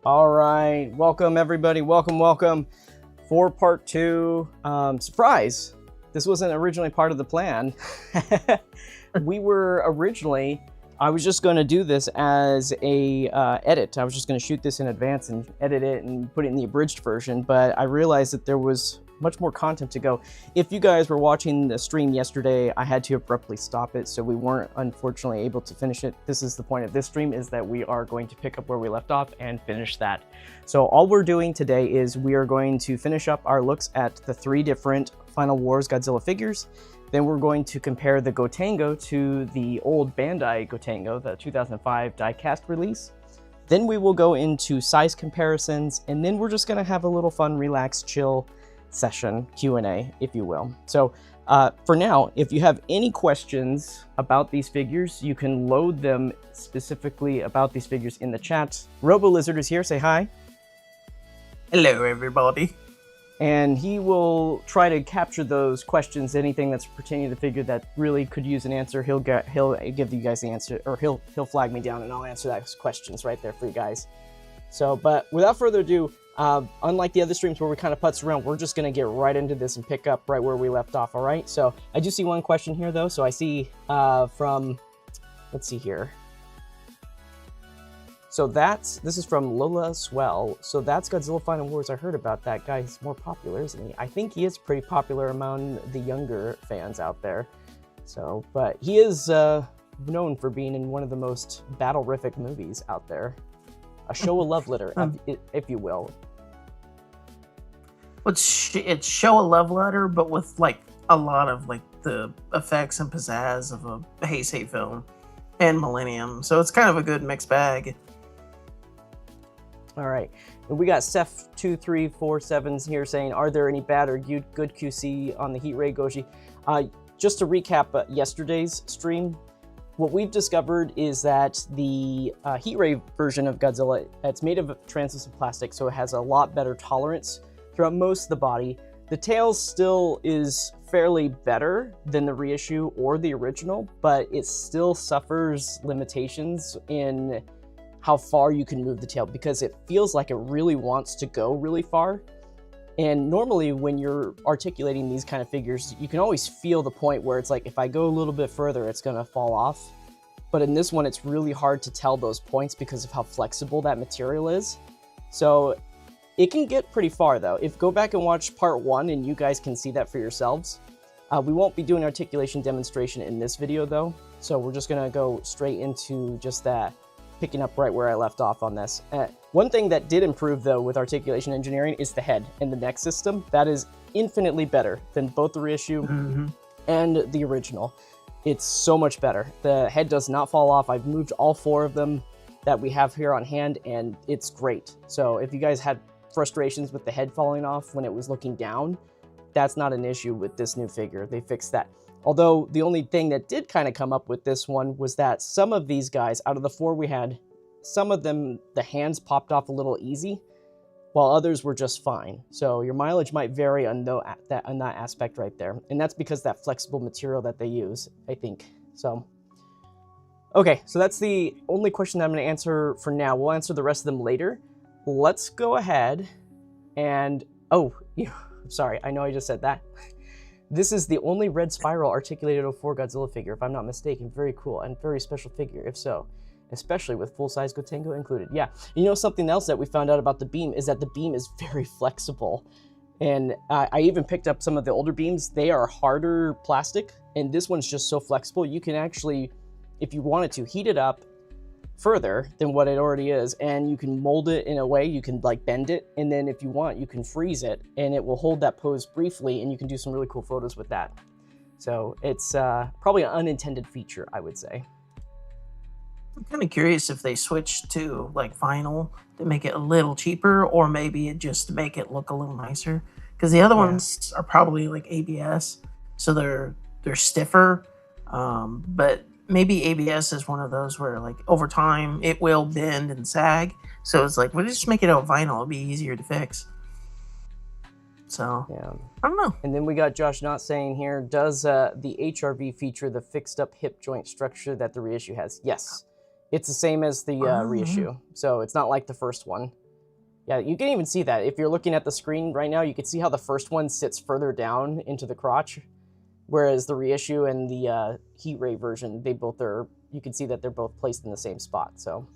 All right, welcome everybody. Welcome for part 2. Surprise! This wasn't originally part of the plan. I was just going to do this as a edit. I was just going to shoot this in advance and edit it and put it in the abridged version, but I realized that there was much more content to go. If you guys were watching the stream yesterday, I had to abruptly stop it, so we weren't unfortunately able to finish it. This is the point of this stream, is that we are going to pick up where we left off and finish that. So all we're doing today is we are going to finish up our looks at the 3 different Final Wars Godzilla figures. Then we're going to compare the Gotengo to the old Bandai Gotengo, the 2005 die-cast release. Then we will go into size comparisons, and then we're just gonna have a little fun, relaxed, chill session, Q&A, if you will. So for now, if you have any questions about these figures, you can load them specifically about these figures in the chat. RoboLizard is here, say hi. Hello, everybody. And he will try to capture those questions, anything that's pertaining to the figure that really could use an answer. He'll give you guys the answer, or he'll flag me down and I'll answer those questions right there for you guys. So, but without further ado, unlike the other streams where we kind of putz around, we're just going to get right into this and pick up right where we left off, all right? So I do see one question here, though. So I see from, let's see here. So this is from Lola Swell. So that's Godzilla Final Wars. I heard about that guy. He's more popular, isn't he? I think he is pretty popular among the younger fans out there. So, but he is known for being in one of the most battle-rific movies out there. A show a love letter, if you will. It's show a love letter, but with like a lot of like the effects and pizzazz of a Heisei film and Millennium. So it's kind of a good mixed bag. All right, and we got Seth2347 here saying, "Are there any bad or good QC on the Heat Ray Goji?" Just to recap yesterday's stream. What we've discovered is that the Heat Ray version of Godzilla, it's made of translucent plastic, so it has a lot better tolerance throughout most of the body. The tail still is fairly better than the reissue or the original, but it still suffers limitations in how far you can move the tail, because it feels like it really wants to go really far. And normally when you're articulating these kind of figures, you can always feel the point where it's like, if I go a little bit further, it's gonna fall off. But in this one, it's really hard to tell those points because of how flexible that material is. So it can get pretty far though. Go back and watch part 1 and you guys can see that for yourselves. We won't be doing articulation demonstration in this video though. So we're just gonna go straight into just that, picking up right where I left off on this. One thing that did improve though with articulation engineering is the head and the neck system. That is infinitely better than both the reissue and the original. It's so much better. The head does not fall off. I've moved all 4 of them that we have here on hand and it's great. So if you guys had frustrations with the head falling off when it was looking down, that's not an issue with this new figure. They fixed that. Although the only thing that did kind of come up with this one was that some of these guys, out of the 4 we had, some of them, the hands popped off a little easy, while others were just fine. So your mileage might vary on that aspect right there. And that's because that flexible material that they use, I think. So, okay, so that's the only question I'm gonna answer for now. We'll answer the rest of them later. Let's go ahead and, sorry, I know I just said that. This is the only red spiral articulated 04 Godzilla figure, if I'm not mistaken. Very cool and very special figure, if so. Especially with full-size Gotengo included. Yeah, you know, something else that we found out about the beam is that the beam is very flexible. And I even picked up some of the older beams. They are harder plastic, and this one's just so flexible. You can actually, if you wanted to, heat it up further than what it already is, and you can mold it in a way, you can like bend it, and then if you want, you can freeze it, and it will hold that pose briefly, and you can do some really cool photos with that. So it's probably an unintended feature, I would say. I'm kind of curious if they switched to like vinyl to make it a little cheaper, or maybe it just to make it look a little nicer. Because the other ones are probably like ABS, so they're stiffer, but maybe ABS is one of those where like over time it will bend and sag. So it's like, we'll just make it out of vinyl. It'll be easier to fix. So, yeah. I don't know. And then we got Josh Not saying here, does the HRV feature the fixed up hip joint structure that the reissue has? Yes. It's the same as the reissue. So it's not like the first one. Yeah, you can even see that. If you're looking at the screen right now, you can see how the first one sits further down into the crotch, whereas the reissue and the heat ray version, you can see that they're both placed in the same spot. So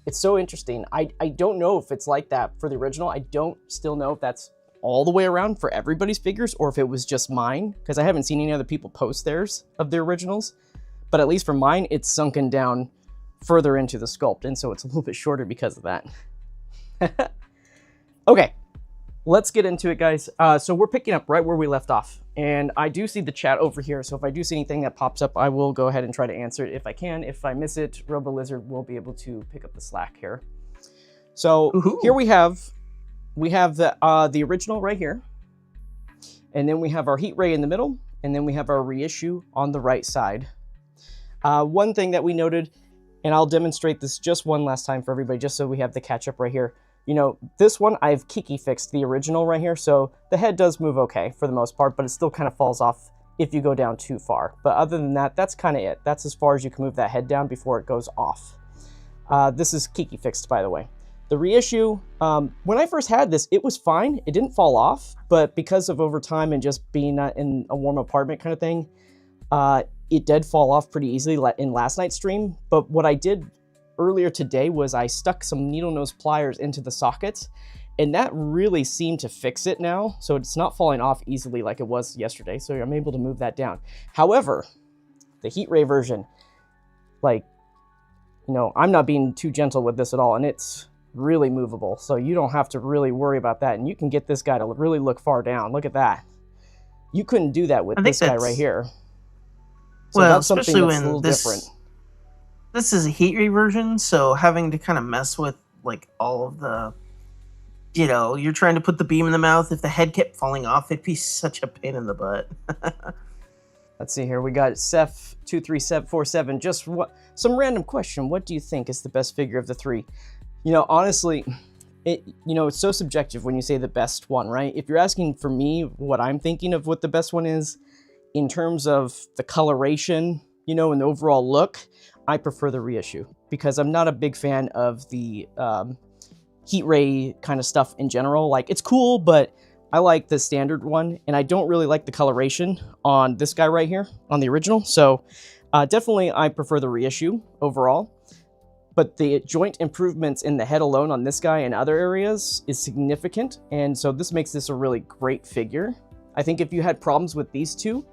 it's so interesting. I don't know if it's like that for the original. I don't still know if that's all the way around for everybody's figures or if it was just mine, because I haven't seen any other people post theirs of their originals. But at least for mine, it's sunken down further into the sculpt, and so it's a little bit shorter because of that. Okay, let's get into it, guys. So we're picking up right where we left off, and I do see the chat over here, so if I do see anything that pops up, I will go ahead and try to answer it if I can. If I miss it, RoboLizard will be able to pick up the slack here. So here we have the original right here, and then we have our heat ray in the middle, and then we have our reissue on the right side. One thing that we noted, and I'll demonstrate this just one last time for everybody, just so we have the catch up right here. You know, this one, I've Kiki fixed the original right here, so the head does move okay for the most part, but it still kind of falls off if you go down too far. But other than that, that's kind of it. That's as far as you can move that head down before it goes off. This is Kiki fixed, by the way. The reissue, when I first had this, it was fine. It didn't fall off, but because of overtime and just being in a warm apartment kind of thing, it did fall off pretty easily in last night's stream. But what I did earlier today was I stuck some needle nose pliers into the sockets, and that really seemed to fix it now. So it's not falling off easily like it was yesterday. So I'm able to move that down. However, the heat ray version, like, you know, I'm not being too gentle with this at all, and it's really movable. So you don't have to really worry about that. And you can get this guy to really look far down. Look at that. You couldn't do that with this guy right here. So well, that's something especially that's a when little different. This is a heat ray version, so having to kind of mess with like all of the, you know, you're trying to put the beam in the mouth. If the head kept falling off, it'd be such a pain in the butt. Let's see here. We got Seth23747. Just some random question. What do you think is the best figure of the three? You know, honestly, it's so subjective when you say the best one, right? If you're asking for me what I'm thinking of what the best one is in terms of the coloration, you know, and the overall look, I prefer the reissue because I'm not a big fan of the heat ray kind of stuff in general. Like, it's cool, but I like the standard one, and I don't really like the coloration on this guy right here on the original. So definitely I prefer the reissue overall. But the joint improvements in the head alone on this guy and other areas is significant, and so this makes this a really great figure. I think if you had problems with these two,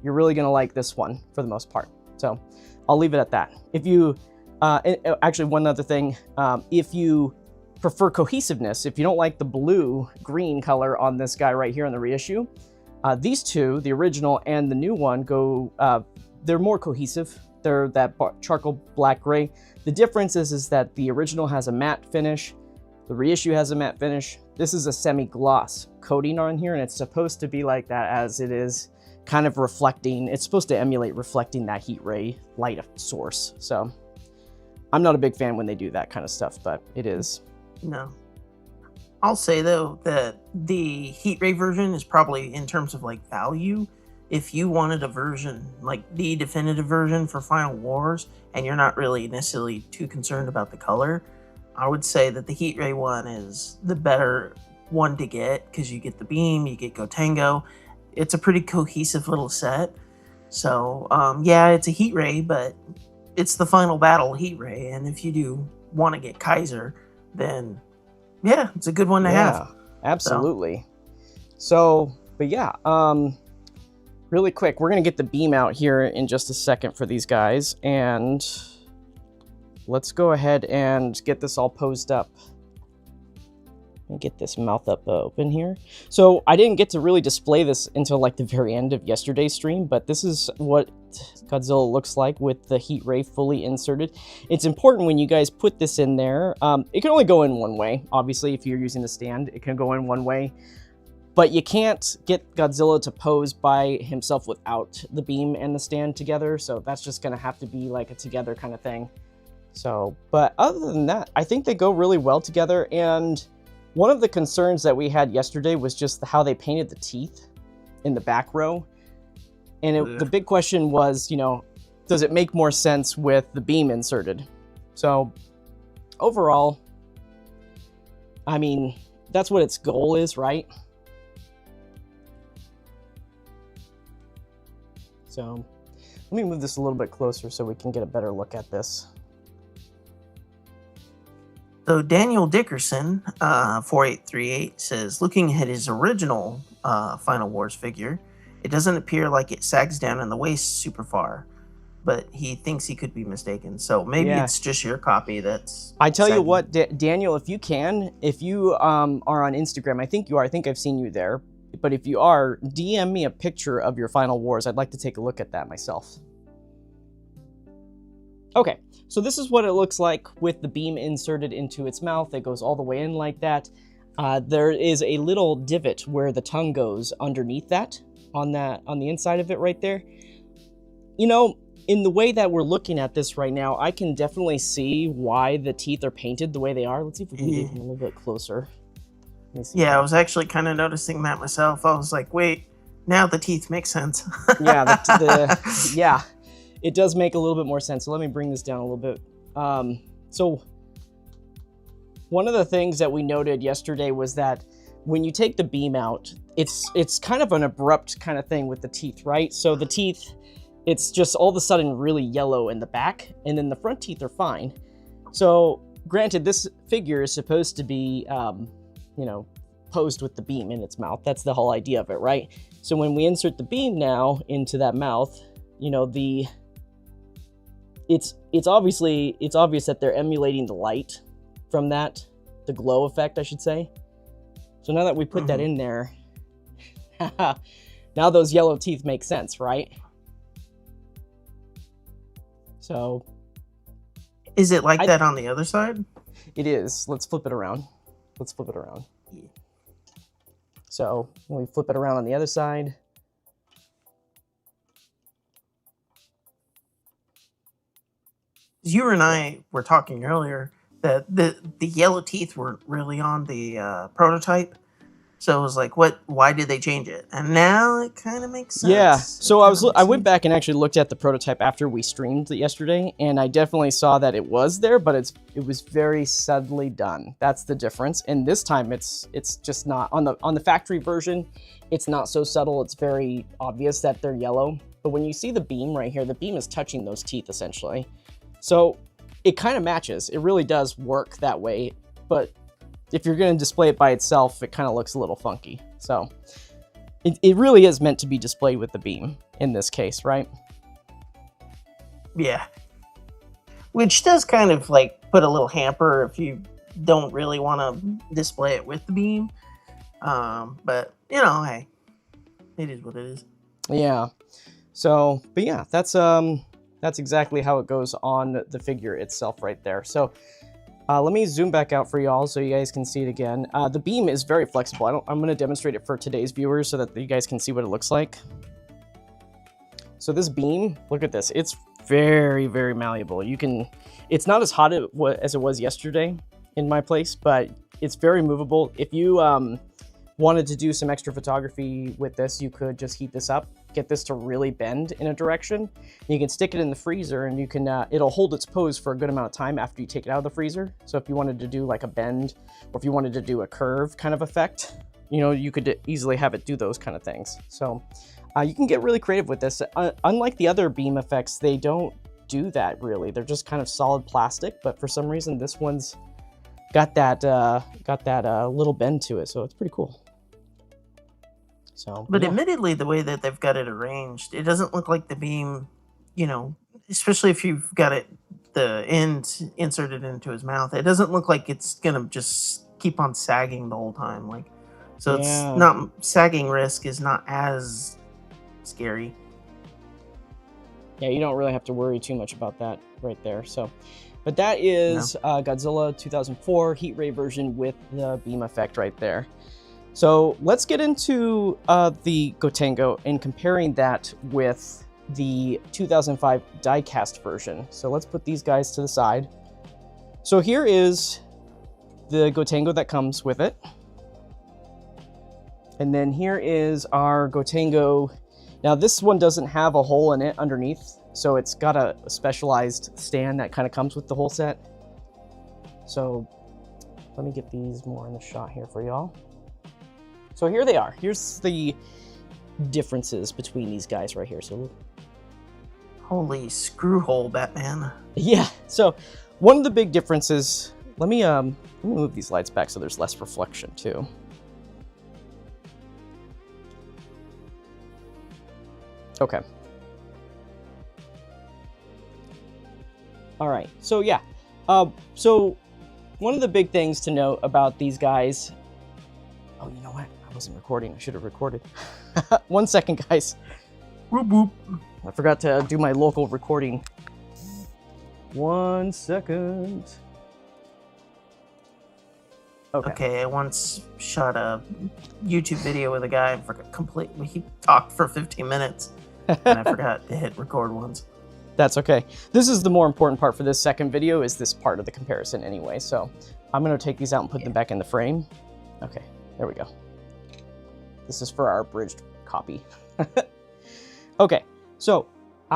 you're really going to like this one for the most part. So I'll leave it at that. If you, actually one other thing, if you prefer cohesiveness, if you don't like the blue-green color on this guy right here on the reissue, these two, the original and the new one, they're more cohesive. They're that charcoal black-gray. The difference is that the original has a matte finish, the reissue has a matte finish. This is a semi-gloss coating on here, and it's supposed to be like that as it is kind of reflecting. It's supposed to emulate reflecting that heat ray light source. So I'm not a big fan when they do that kind of stuff, but it is. No. I'll say, though, that the heat ray version is probably, in terms of like value, if you wanted a version, like the definitive version for Final Wars, and you're not really necessarily too concerned about the color, I would say that the heat ray one is the better one to get, because you get the beam, you get Gotengo. It's a pretty cohesive little set. So, yeah, it's a heat ray, but it's the final battle heat ray. And if you do want to get Kaiser, then yeah, it's a good one to have. Absolutely. So, but yeah, really quick, we're going to get the beam out here in just a second for these guys, and let's go ahead and get this all posed up. And get this mouth up open here. So I didn't get to really display this until like the very end of yesterday's stream, but this is what Godzilla looks like with the heat ray fully inserted. It's important when you guys put this in there. It can only go in one way. Obviously, if you're using the stand, it can go in one way. But you can't get Godzilla to pose by himself without the beam and the stand together. So that's just going to have to be like a together kind of thing. So, but other than that, I think they go really well together. And one of the concerns that we had yesterday was just how they painted the teeth in the back row. And the big question was, you know, does it make more sense with the beam inserted? So overall, I mean, that's what its goal is, right? So let me move this a little bit closer so we can get a better look at this. So Daniel Dickerson, 4838, says, looking at his original Final Wars figure, it doesn't appear like it sags down in the waist super far, but he thinks he could be mistaken. So maybe it's just your copy that's I tell saggy. you what, Daniel, if you are on Instagram, I think you are. I think I've seen you there. But if you are, DM me a picture of your Final Wars. I'd like to take a look at that myself. Okay, so this is what it looks like with the beam inserted into its mouth. It goes all the way in like that. There is a little divot where the tongue goes underneath that, on the inside of it right there. You know, in the way that we're looking at this right now, I can definitely see why the teeth are painted the way they are. Let's see if we can get them a little bit closer. Yeah, I was actually kind of noticing that myself. I was like, wait, now the teeth make sense. Yeah, yeah, it does make a little bit more sense. So let me bring this down a little bit. So one of the things that we noted yesterday was that when you take the beam out, it's kind of an abrupt kind of thing with the teeth, right? So the teeth, it's just all of a sudden really yellow in the back, and then the front teeth are fine. So granted, this figure is supposed to be, you know, posed with the beam in its mouth. That's the whole idea of it, right? So when we insert the beam now into that mouth, you know, it's obvious that they're emulating the light from that, the glow effect, I should say. So now that we put that in there, now those yellow teeth make sense, right? So is it like that on the other side? It is. Let's flip it around. Let's flip it around. Yeah. So when we flip it around on the other side, you and I were talking earlier that the yellow teeth weren't really on the prototype. So it was like, why did they change it? And now it kind of makes sense. Yeah, so I went back and actually looked at the prototype after we streamed it yesterday, and I definitely saw that it was there, but it was very subtly done. That's the difference. And this time it's just not on the factory version. It's not so subtle. It's very obvious that they're yellow. But when you see the beam right here, the beam is touching those teeth essentially. So it kind of matches. It really does work that way, but if you're going to display it by itself, it kind of looks a little funky. So it really is meant to be displayed with the beam in this case, right? Yeah. Which does kind of like put a little hamper if you don't really want to display it with the beam. But, you know, hey, it is what it is. Yeah. So, but yeah, that's exactly how it goes on the figure itself right there. So let me zoom back out for y'all so you guys can see it again. The beam is very flexible. I'm going to demonstrate it for today's viewers so that you guys can see what it looks like. So this beam, look at this. It's very, very malleable. It's not as hot as it was yesterday in my place, but it's very movable. If you wanted to do some extra photography with this, you could just heat this up, get this to really bend in a direction. You can stick it in the freezer and you can, it'll hold its pose for a good amount of time after you take it out of the freezer. So if you wanted to do like a bend, or if you wanted to do a curve kind of effect, you know, you could easily have it do those kind of things. So you can get really creative with this. Unlike the other beam effects, they don't do that really. They're just kind of solid plastic, but for some reason this one's got that little bend to it. So it's pretty cool. So, but yeah. Admittedly, the way that they've got it arranged, it doesn't look like the beam, you know, especially if you've got it, the end inserted into his mouth, it doesn't look like it's gonna just keep on sagging the whole time. Like, so it's not, sagging risk is not as scary. Yeah, you don't really have to worry too much about that right there. So, but that is Godzilla 2004 Heat Ray version with the beam effect right there. So let's get into the Gotengo and comparing that with the 2005 die-cast version. So let's put these guys to the side. So here is the Gotengo that comes with it. And then here is our Gotengo. Now this one doesn't have a hole in it underneath, so it's got a specialized stand that kind of comes with the whole set. So let me get these more in the shot here for y'all. So here they are. Here's the differences between these guys right here. So, holy screw hole, Batman. Yeah. So one of the big differences. Let me move these lights back so there's less reflection too. Okay. All right. So yeah. So one of the big things to note about these guys. Oh, you know what? I wasn't recording. I should have recorded. 1 second, guys. Whoop whoop. I forgot to do my local recording. 1 second. Okay, I once shot a YouTube video with a guy and he talked for 15 minutes and I forgot to hit record once. That's okay. This is the more important part for this second video, is this part of the comparison anyway. So I'm going to take these out and put them back in the frame. Okay, there we go. This is for our abridged copy. Okay, so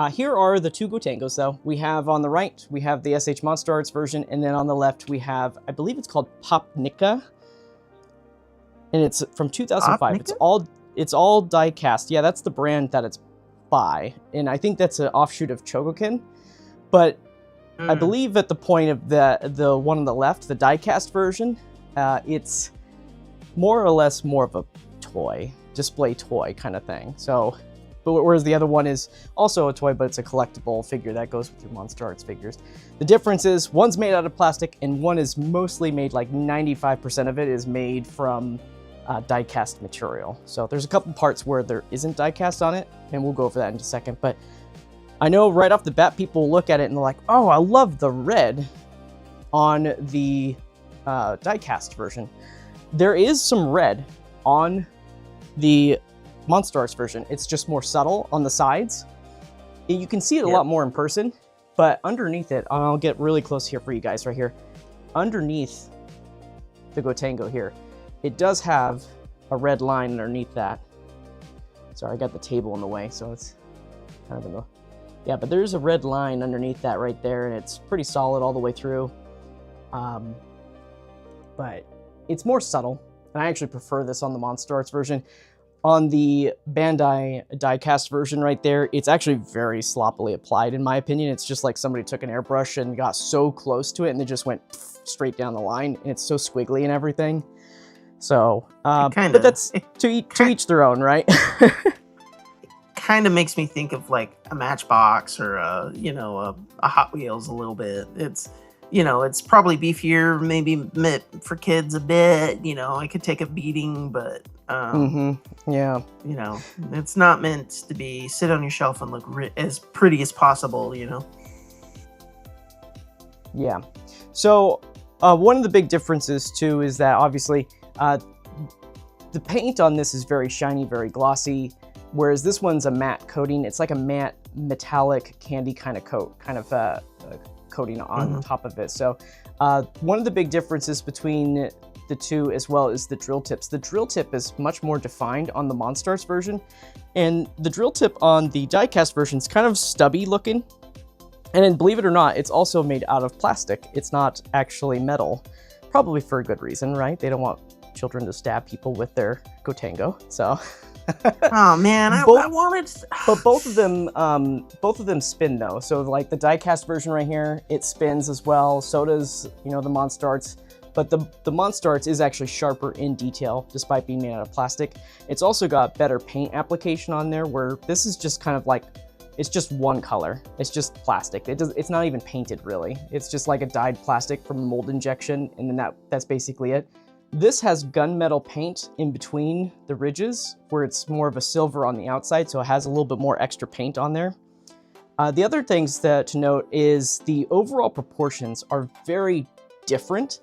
here are the two Gotengos, though. We have on the right, we have the S.H.MonsterArts version, and then on the left we have, I believe it's called Popinica, and it's from 2005. Popinica? It's all die cast. Yeah, that's the brand that it's by, and I think that's an offshoot of Chogokin. But I believe at the point of the one on the left, the die cast version, it's more or less more of a toy, display toy kind of thing. So. But whereas the other one is also a toy, but it's a collectible figure that goes with your MonsterArts figures. The difference is one's made out of plastic and one is mostly made, like 95% of it is made from die-cast material. So there's a couple parts where there isn't die-cast on it, and we'll go over that in a second. But I know right off the bat, people look at it and they're like, oh, I love the red on the die-cast version. There is some red on the MonsterArts version. It's just more subtle on the sides. You can see it a lot more in person, but underneath it, I'll get really close here for you guys right here. Underneath the Gotengo here, it does have a red line underneath that. Sorry, I got the table in the way, so it's kind of in the... Yeah, but there's a red line underneath that right there, and it's pretty solid all the way through. But it's more subtle, and I actually prefer this on the MonsterArts version. On the Bandai die-cast version right there, it's actually very sloppily applied, in my opinion. It's just like somebody took an airbrush and got so close to it, and it just went straight down the line, and it's so squiggly and everything. So, but that's to each their own, right? Kind of makes me think of like a Matchbox or a Hot Wheels a little bit. It's, it's probably beefier, maybe meant for kids a bit. I could take a beating, but yeah, it's not meant to be sit on your shelf and look as pretty as possible. Yeah. So one of the big differences too is that obviously the paint on this is very shiny, very glossy, whereas this one's a matte coating. It's like a matte metallic candy kind of coating on top of it. So one of the big differences between the two as well is the drill tips. The drill tip is much more defined on the MonsterArts version, and the drill tip on the die-cast version is kind of stubby looking. And then, believe it or not, it's also made out of plastic. It's not actually metal, probably for a good reason, right? They don't want children to stab people with their Gotengo, so... Oh man, I wanted... But both of them spin though. So like the die-cast version right here, it spins as well. So does, the MonsterArts. But the MonsterArts is actually sharper in detail, despite being made out of plastic. It's also got better paint application on there, where this is just kind of like, it's just one color. It's just plastic. It's not even painted really. It's just like a dyed plastic from mold injection, and then that's basically it. This has gunmetal paint in between the ridges, where it's more of a silver on the outside, so it has a little bit more extra paint on there. The other things to note is the overall proportions are very different.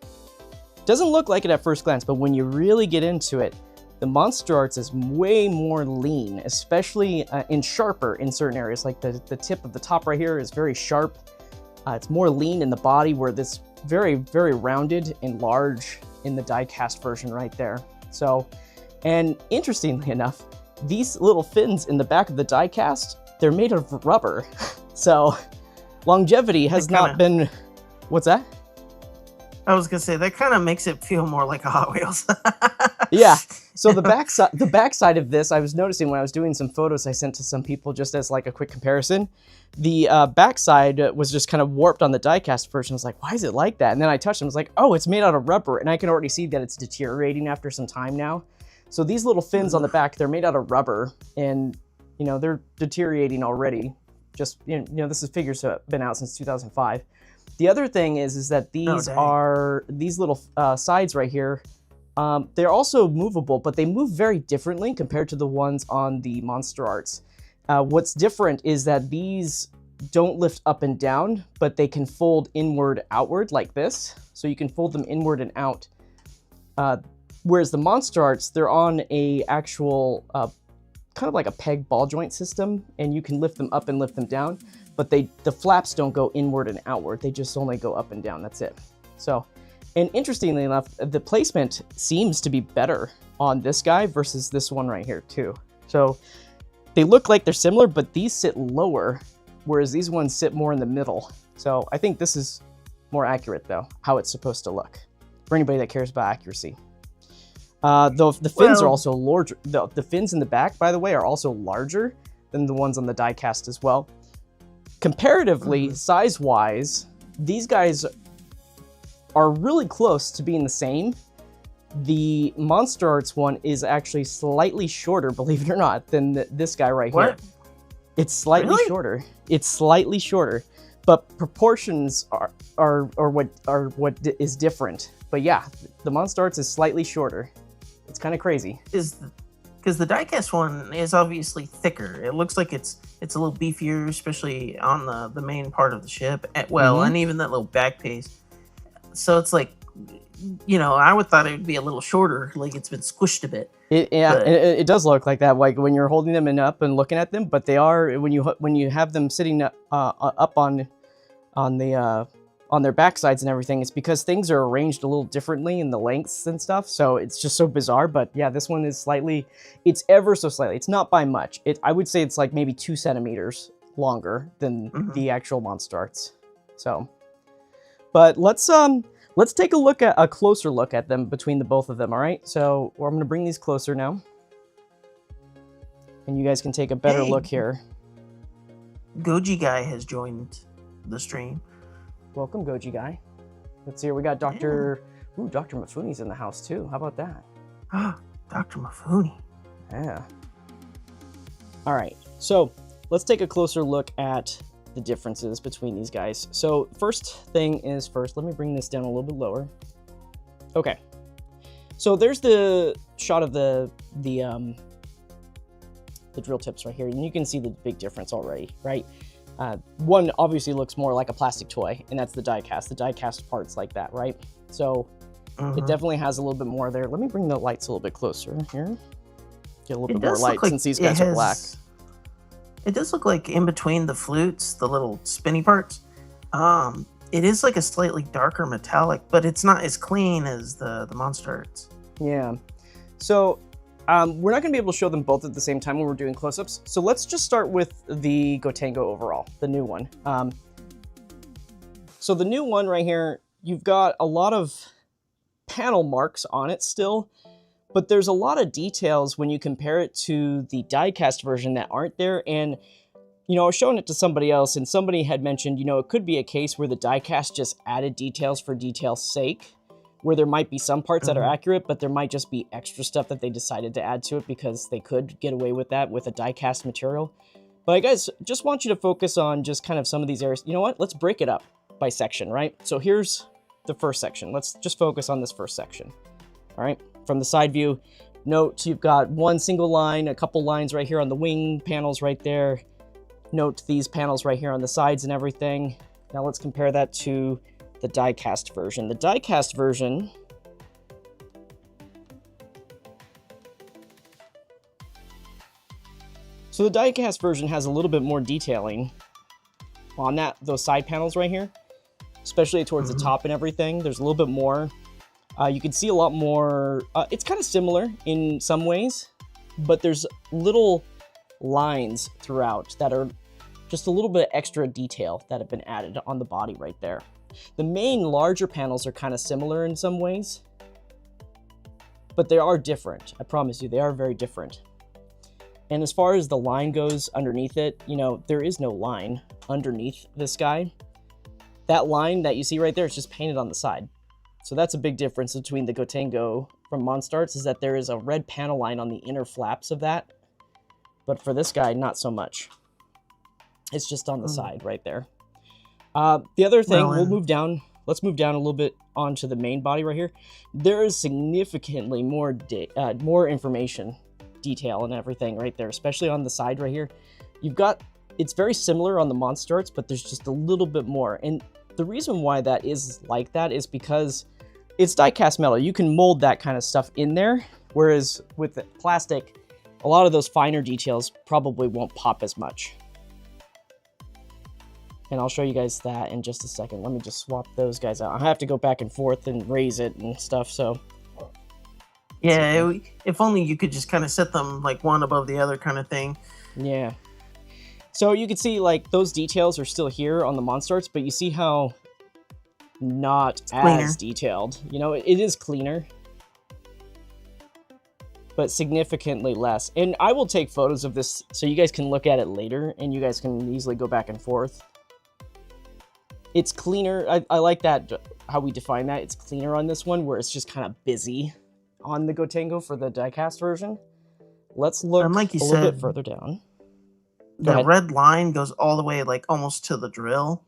Doesn't look like it at first glance, but when you really get into it, the MonsterArts is way more lean, especially and sharper in certain areas. Like the tip of the top right here is very sharp. It's more lean in the body, where this very, very rounded and large in the die-cast version right there. So, and interestingly enough, these little fins in the back of the die-cast, they're made of rubber. So longevity has not been... What's that? I was gonna say that kind of makes it feel more like a Hot Wheels. Yeah. So the backside of this, I was noticing when I was doing some photos I sent to some people just as like a quick comparison. The backside was just kind of warped on the diecast version. I was like, why is it like that? And then I touched it, and I was like, oh, it's made out of rubber, and I can already see that it's deteriorating after some time now. So these little fins on the back, they're made out of rubber, and you know they're deteriorating already. Just this is figures have been out since 2005. The other thing is that these are these little sides right here. They're also movable, but they move very differently compared to the ones on the MonsterArts. What's different is that these don't lift up and down, but they can fold inward outward like this. So you can fold them inward and out. Whereas the MonsterArts, they're on a actual kind of like a peg ball joint system, and you can lift them up and lift them down, but the flaps don't go inward and outward. They just only go up and down. That's it. So, and interestingly enough, the placement seems to be better on this guy versus this one right here too. So they look like they're similar, but these sit lower, whereas these ones sit more in the middle. So I think this is more accurate though, how it's supposed to look for anybody that cares about accuracy. The fins are also larger. The fins in the back, by the way, are also larger than the ones on the diecast as well. Comparatively, size-wise, these guys are really close to being the same. The MonsterArts one is actually slightly shorter, believe it or not, than this guy right here. It's slightly shorter. It's slightly shorter, but proportions are what is different. But yeah, the MonsterArts is slightly shorter. It's kind of crazy. Because the diecast one is obviously thicker. It looks like it's a little beefier, especially on the main part of the ship. And even that little back piece. So it's like, I would thought it would be a little shorter, like it's been squished a bit. It does look like that, like when you're holding them up and looking at them. But they are when you have them sitting up on their backsides and everything, it's because things are arranged a little differently in the lengths and stuff. So it's just so bizarre. But yeah, this one is it's ever so slightly. It's not by much. I would say it's like maybe 2 centimeters longer than the actual MonsterArts. So, but let's take a closer look at them between the both of them. All right. So I'm going to bring these closer now, and you guys can take a better look here. Goji Guy has joined the stream. Welcome, Goji Guy. Let's see here. We got Dr. Ooh, Dr. Mifune's in the house too. How about that? Dr. Mifune. Yeah. All right. So let's take a closer look at the differences between these guys. So first thing is first, let me bring this down a little bit lower. Okay. So there's the shot of the drill tips right here, and you can see the big difference already, right? One obviously looks more like a plastic toy, and that's the diecast. The diecast parts like that, right? So it definitely has a little bit more there. Let me bring the lights a little bit closer here. Get a little bit more light since these guys are black. It does look like in between the flutes, the little spinny parts, it is like a slightly darker metallic, but it's not as clean as the MonsterArts. Yeah. So we're not going to be able to show them both at the same time when we're doing close-ups. So let's just start with the Gotengo overall, the new one. So the new one right here, you've got a lot of panel marks on it still, but there's a lot of details when you compare it to the diecast version that aren't there. And, I was showing it to somebody else, and somebody had mentioned, it could be a case where the diecast just added details for detail's sake, where there might be some parts that are accurate, but there might just be extra stuff that they decided to add to it because they could get away with that with a die-cast material. But I guys just want you to focus on just kind of some of these areas. You know what? Let's break it up by section, right? So here's the first section. Let's just focus on this first section. All right. From the side view, note you've got one single line, a couple lines right here on the wing panels right there. Note these panels right here on the sides and everything. Now let's compare that to the die-cast version. The die-cast version so the die-cast version has a little bit more detailing on those side panels right here, especially towards the top and everything. There's a little bit more. You can see a lot more. It's kind of similar in some ways, but there's little lines throughout that are just a little bit extra detail that have been added on the body right there. The main larger panels are kind of similar in some ways, but they are different. I promise you, they are very different. And as far as the line goes underneath it, you know, there is no line underneath this guy. That line that you see right there is just painted on the side. So that's a big difference between the Gotengo from MonsterArts, is that there is a red panel line on the inner flaps of that. But for this guy, not so much. It's just on the side right there. The other thing, we'll move down. Let's move down a little bit onto the main body right here. There is significantly more information, detail, and everything right there, especially on the side right here. You've got, it's very similar on the MonsterArts, but there's just a little bit more. And the reason why that is like that is because it's die-cast metal. You can mold that kind of stuff in there, whereas with the plastic, a lot of those finer details probably won't pop as much. And I'll show you guys that in just a second. Let me just swap those guys out. I have to go back and forth and raise it and stuff, so. Yeah, if only you could just kind of set them like one above the other kind of thing. Yeah. So you can see like those details are still here on the MonsterArts, but you see how not as detailed. You know, it is cleaner, but significantly less. And I will take photos of this so you guys can look at it later and you guys can easily go back and forth. It's cleaner. I like that, how we define that. It's cleaner on this one, where it's just kind of busy on the Gotengo for the diecast version. Let's look like you a little bit further down. The red line goes all the way like almost to the drill.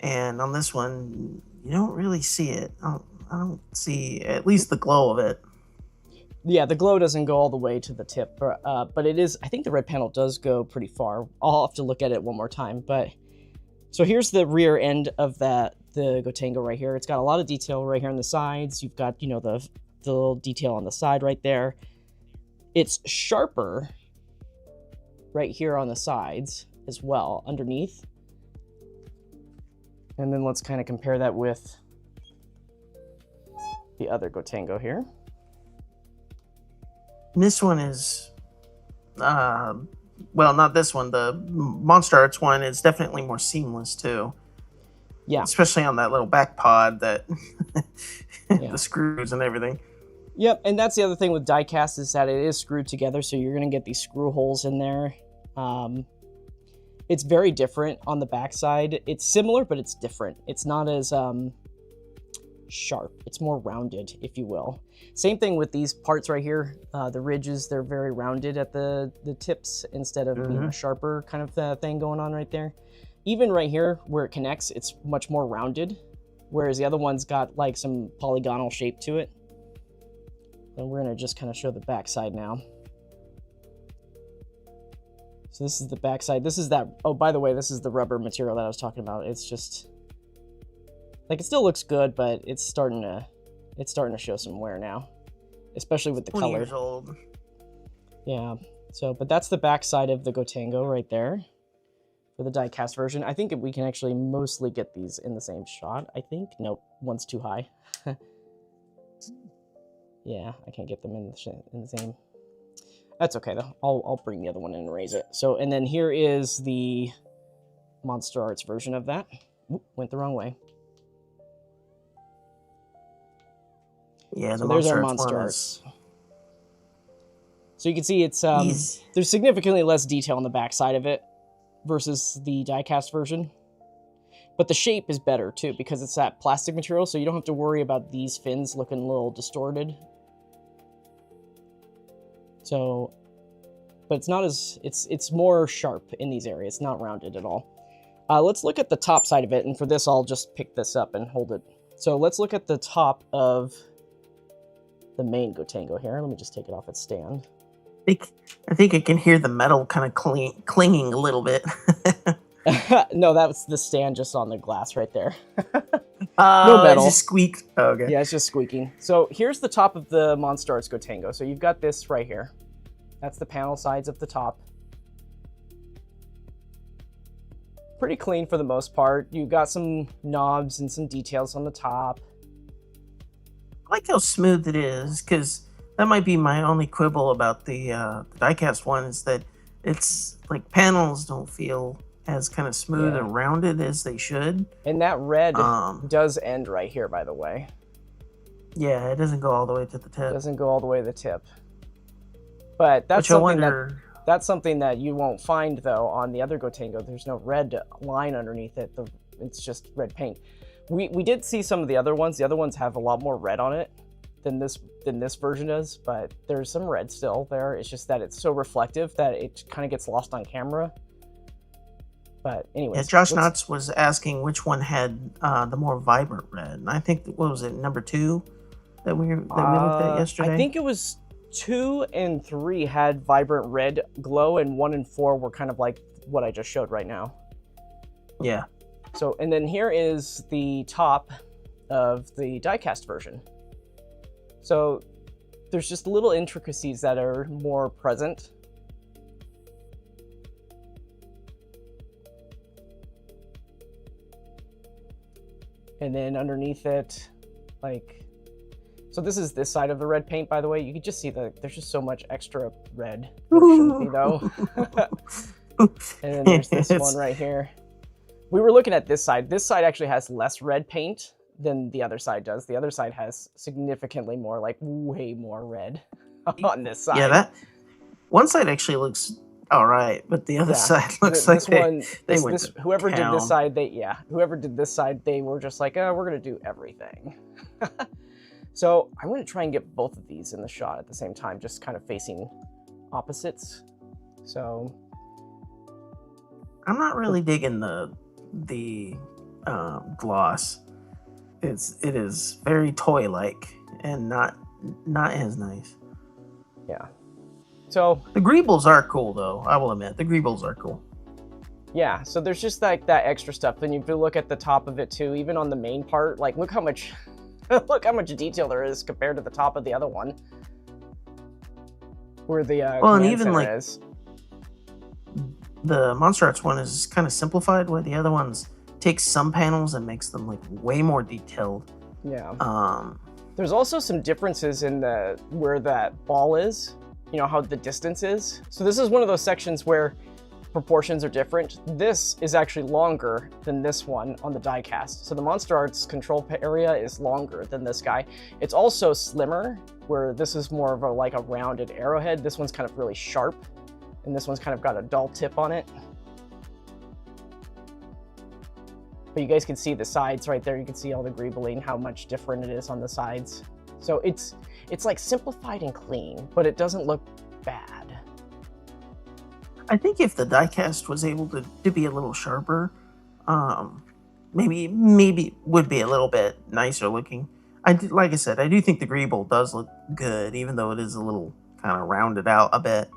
And on this one, you don't really see it. I don't see at least the glow of it. Yeah, the glow doesn't go all the way to the tip, but it is, I think the red panel does go pretty far. I'll have to look at it one more time, but so here's the rear end of the Gotengo right here. It's got a lot of detail right here on the sides. You've got, you know, the little detail on the side right there. It's sharper right here on the sides as well, underneath. And then let's kind of compare that with the other Gotengo here. This one is, well, not this one. The MonsterArts one is definitely more seamless too. Yeah. Especially on that little back pod that the screws and everything. Yep, and that's the other thing with diecast is that it is screwed together, so you're going to get these screw holes in there. It's very different on the backside. It's similar, but it's different. It's not as sharp. It's more rounded, if you will. Same thing with these parts right here. The ridges, they're very rounded at the tips instead of being a sharper kind of thing going on right there. Even right here where it connects, it's much more rounded, whereas the other one's got like some polygonal shape to it. And we're going to just kind of show the back side now. So this is the back side. This is that, oh, by the way, this is the rubber material that I was talking about. It's just, like, it still looks good, but it's starting to show some wear now, especially with the 20 color. Years old. Yeah, so, but that's the back side of the Gotengo right there for the diecast version. I think we can actually mostly get these in the same shot, I think. Nope, one's too high. Yeah, I can't get them in the same. That's okay though. I'll bring the other one in and raise it. So, and then here is the MonsterArts version of that. Oop, went the wrong way. Yeah, so there's our MonsterArts. So you can see it's there's significantly less detail on the back side of it versus the diecast version. But the shape is better too because it's that plastic material, so you don't have to worry about these fins looking a little distorted. So, but it's not as, it's more sharp in these areas, not rounded at all. Let's look at the top side of it, and for this I'll just pick this up and hold it. So let's look at the top of the main Gotengo here. Let me just take it off its stand. I think I can hear the metal kind of clinging a little bit. No, that was the stand just on the glass right there. No metal. It just squeaked. Oh, okay. Yeah, it's just squeaking. So here's the top of the MonsterArts Gotengo. So you've got this right here. That's the panel sides of the top. Pretty clean for the most part. You've got some knobs and some details on the top. I like how smooth it is, because that might be my only quibble about the diecast one, is that it's like panels don't feel as kind of smooth and rounded as they should. And that red does end right here, by the way. Yeah, it doesn't go all the way to the tip. It doesn't go all the way to the tip. But that's something that you won't find, though, on the other Gotengo. There's no red line underneath it. It's just red paint. We did see some of the other ones. The other ones have a lot more red on it than this version does, but there's some red still there. It's just that it's so reflective that it kind of gets lost on camera. But anyways, yeah, Josh Knotts was asking which one had the more vibrant red, and I think, what was it, number 2 that we looked at yesterday? I think it was 2 and 3 had vibrant red glow, and 1 and 4 were kind of like what I just showed right now. Yeah. So, and then here is the top of the diecast version. So there's just little intricacies that are more present. And then underneath it, like, so this is this side of the red paint, by the way. You can just see that there's just so much extra red. There shouldn't be, though. And then there's this one right here. We were looking at this side. This side actually has less red paint than the other side does. The other side has significantly more, like way more red on this side. Yeah, that one side actually looks all right, but the other side looks like whoever did this side, whoever did this side, they were just like, oh, we're gonna do everything. So I'm gonna try and get both of these in the shot at the same time, just kind of facing opposites. So I'm not really digging the gloss. It is very toy-like and not as nice. Yeah. So the greebles are cool, though. I will admit, the greebles are cool. Yeah. So there's just like that extra stuff. Then you look at the top of it too, even on the main part. Like, look how much, look how much detail there is compared to the top of the other one, where the and even like is. The MonsterArts one is kind of simplified, where the other ones takes some panels and makes them like way more detailed. Yeah. There's also some differences in where that ball is. You know, how the distance is. So this is one of those sections where proportions are different. This is actually longer than this one on the diecast. So the MonsterArts control area is longer than this guy. It's also slimmer, where this is more of a rounded arrowhead. This one's kind of really sharp, and this one's kind of got a dull tip on it. But you guys can see the sides right there. You can see all the greebling, how much different it is on the sides. So it's like simplified and clean, but it doesn't look bad. I think if the diecast was able to be a little sharper, maybe would be a little bit nicer looking. Like I said, I do think the greeble does look good, even though it is a little kind of rounded out a bit.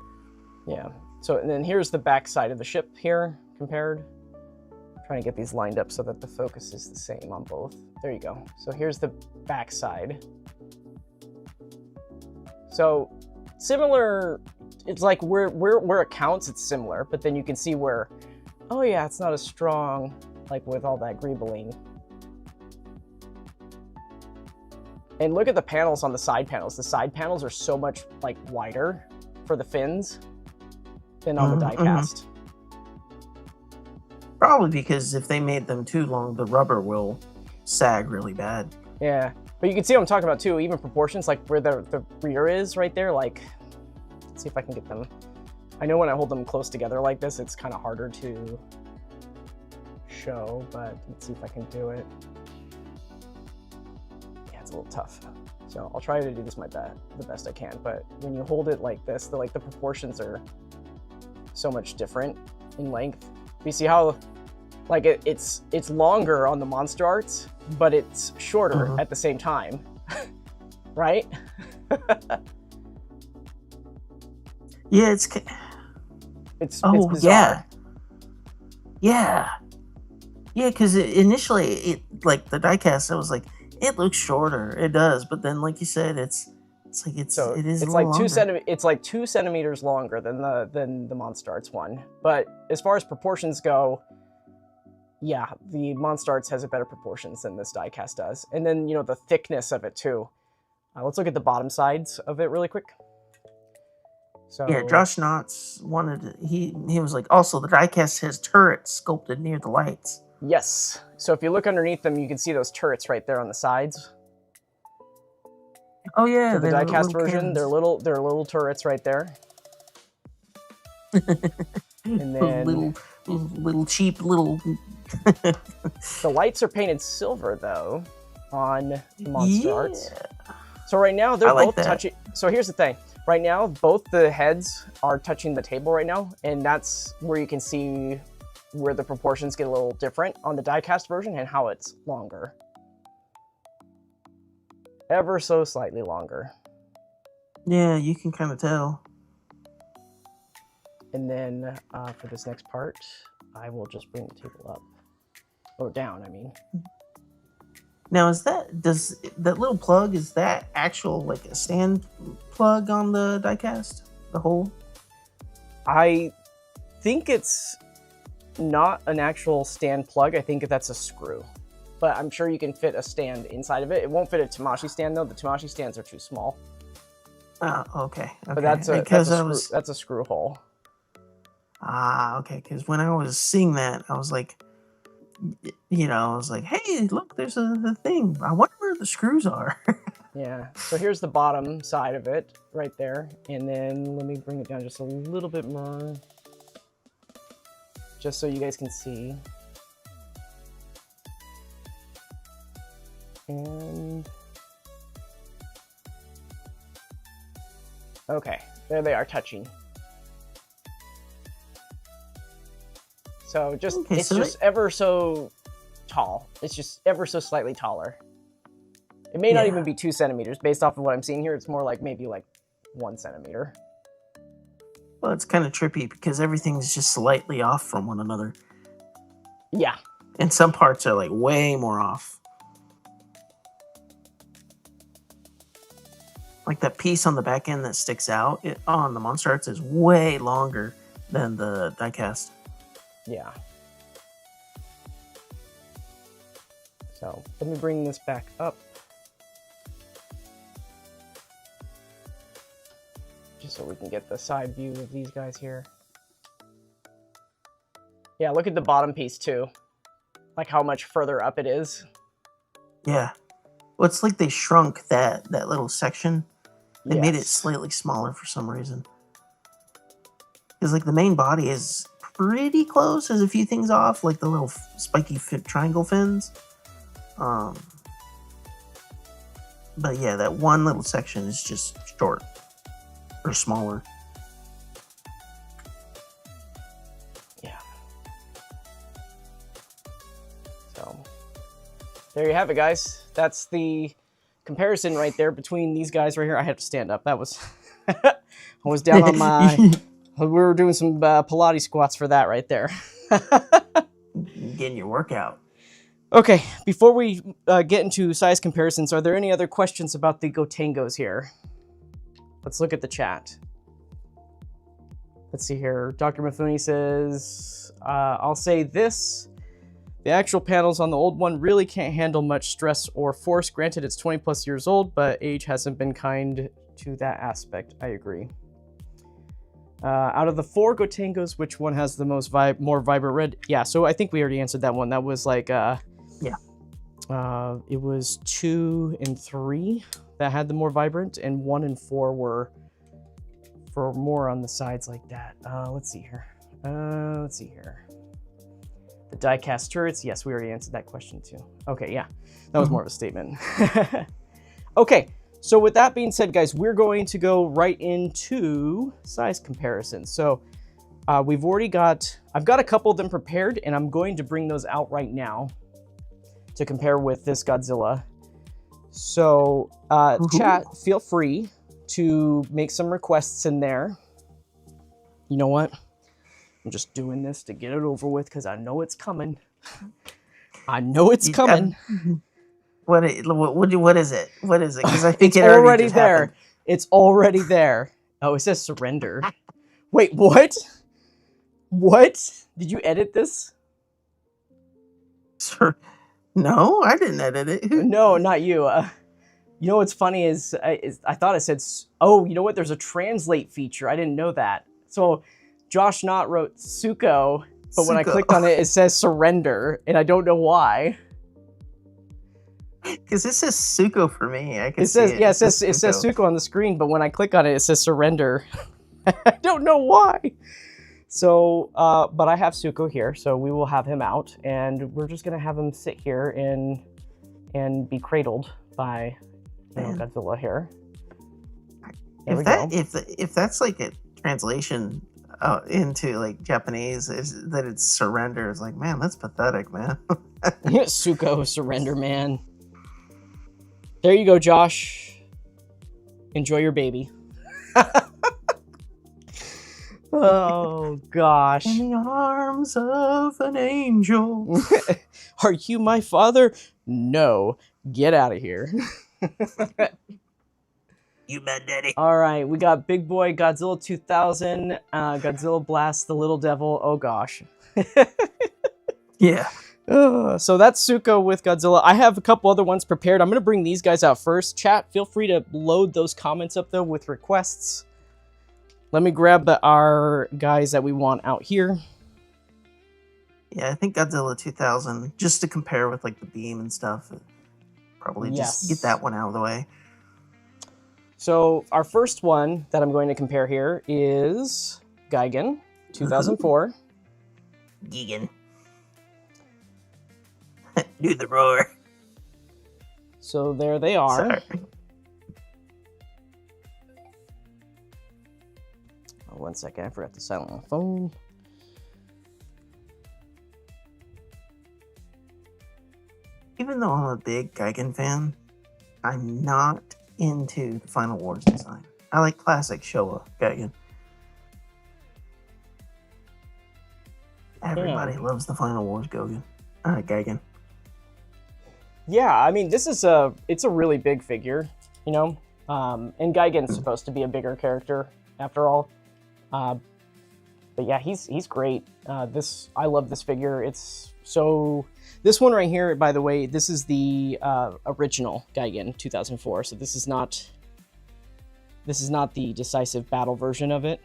Yeah. So and then here's the back side of the ship here compared. I'm trying to get these lined up so that the focus is the same on both. There you go. So here's the back side. So similar, it's like where it counts, it's similar, but then you can see where, oh yeah, it's not as strong, like with all that greebling. And look at the panels on the side panels. The side panels are so much like wider for the fins than on the diecast. Probably because if they made them too long, the rubber will sag really bad. Yeah. But you can see what I'm talking about too, even proportions, like where the rear is right there, like, let's see if I can get them. I know when I hold them close together like this, it's kind of harder to show, but let's see if I can do it. Yeah, it's a little tough. So I'll try to do this the best I can, but when you hold it like this, the proportions are so much different in length. You see how, like, it's longer on the MonsterArts, but it's shorter at the same time, right? Yeah, it's bizarre. Yeah, because initially, like the diecast, I was like, it looks shorter. It does, but then, like you said, it is like longer. It's like 2 centimeters longer than the MonsterArts one. But as far as proportions go, yeah, the MonsterArts has a better proportions than this diecast does. And then, you know, the thickness of it too. Let's look at the bottom sides of it really quick. So Yeah, Josh Knotts wanted he was like, also the diecast has turrets sculpted near the lights. yes. So if you look underneath them, you can see those turrets right there on the sides. Oh yeah, For the they're diecast little version, cannons. they're little turrets right there. And then little cheap little. the lights are painted silver though on Monster Arts. Yeah. So right now they're I like both that. touching. So here's the thing. Right now, both the heads are touching the table right now, and that's where you can see where the proportions get a little different on the diecast version and how it's longer. Ever so slightly longer. Yeah, you can kind of tell. And then for this next part, I will just bring the table up. Or down, I mean. Now, does that little plug, is that actual, like, a stand plug on the diecast? The hole? I think it's not an actual stand plug. I think that's a screw. But I'm sure you can fit a stand inside of it. It won't fit a Tamashii stand, though. The Tamashii stands are too small. Oh, okay. But that's a screw hole. Ah, okay. Because when I was seeing that, I was like, I was like, hey, look, there's a thing. I wonder where the screws are. Yeah. So here's the bottom side of it right there. And then let me bring it down just a little bit more. Just so you guys can see. And okay, there they are touching. So just it's just ever so tall. It's just ever so slightly taller. It may not even be 2 centimeters based off of what I'm seeing here. It's more like maybe like 1 centimeter. Well, it's kind of trippy because everything's just slightly off from one another. Yeah. And some parts are like way more off. Like that piece on the back end that sticks out on the Monster Arts is way longer than the diecast. Yeah. So let me bring this back up. Just so we can get the side view of these guys here. Yeah, look at the bottom piece too. Like how much further up it is. Yeah. Well, it's like they shrunk that little section. They made it slightly smaller for some reason. Because like the main body is pretty close. There's a few things off, like the little spiky triangle fins. But yeah, that one little section is just short or smaller. Yeah. So there you have it, guys. That's the comparison right there between these guys right here. I have to stand up. That was I was down on my. We were doing some Pilates squats for that right there. Getting your workout. Okay, before we get into size comparisons, are there any other questions about the Gotengos here? Let's look at the chat. Let's see here. Dr. Mifune says, I'll say this. The actual panels on the old one really can't handle much stress or force. Granted, it's 20 plus years old, but age hasn't been kind to that aspect. I agree. Out of the 4 Gotengos, which one has the most more vibrant red? Yeah, so I think we already answered that one. That was like, it was 2 and 3 that had the more vibrant, and 1 and 4 were for more on the sides like that. Let's see here. The die-cast turrets. Yes, we already answered that question too. Okay, yeah, that was more of a statement. Okay. So with that being said, guys, we're going to go right into size comparisons. So I've got a couple of them prepared, and I'm going to bring those out right now to compare with this Godzilla. So chat, feel free to make some requests in there. You know what? I'm just doing this to get it over with because I know it's coming. I know it's coming. What is it? What is it? Because I think it's already there. Happened. It's already there. Oh, it says surrender. Wait, what? What? Did you edit this? Sir, no, I didn't edit it. No, not you. You know what's funny is I thought it said, oh, you know what? There's a translate feature. I didn't know that. So Josh Knott wrote Suko, but when I Suko. clicked on it, it says surrender, and I don't know why. Because this says Suko for me. I can It says, see it. yeah, it says Suko on the screen, but when I click on it, it says surrender. I don't know why. So, but I have Suko here, so we will have him out, and we're just gonna have him sit here and be cradled by Godzilla here. There If that's like a translation into like Japanese, is that it's surrender? It's like, man, that's pathetic, man. Suko, surrender, man. There you go, Josh. Enjoy your baby. Oh, gosh. In the arms of an angel. Are you my father? No. Get out of here. You bad daddy. All right, we got Big Boy Godzilla 2000, Godzilla Blast the Little Devil. Oh, gosh. Yeah. So that's Suko with Godzilla. I have a couple other ones prepared. I'm going to bring these guys out first. Chat, feel free to load those comments up, though, with requests. Let me grab our guys that we want out here. Yeah, I think Godzilla 2000, just to compare with like the beam and stuff, probably just get that one out of the way. So our first one that I'm going to compare here is Gigan 2004. Gigan. Do the roar. So there they are. Sorry. Oh, 1 second, I forgot to silence my phone. Even though I'm a big Gigan fan, I'm not into the Final Wars design. I like classic Showa Gigan. Everybody loves the Final Wars Gigan. Yeah, I mean, it's a really big figure, you know, and Gigan's supposed to be a bigger character after all. But yeah, he's great. I love this figure. This one right here, by the way, this is the original Gigan 2004. So this is not the decisive battle version of it.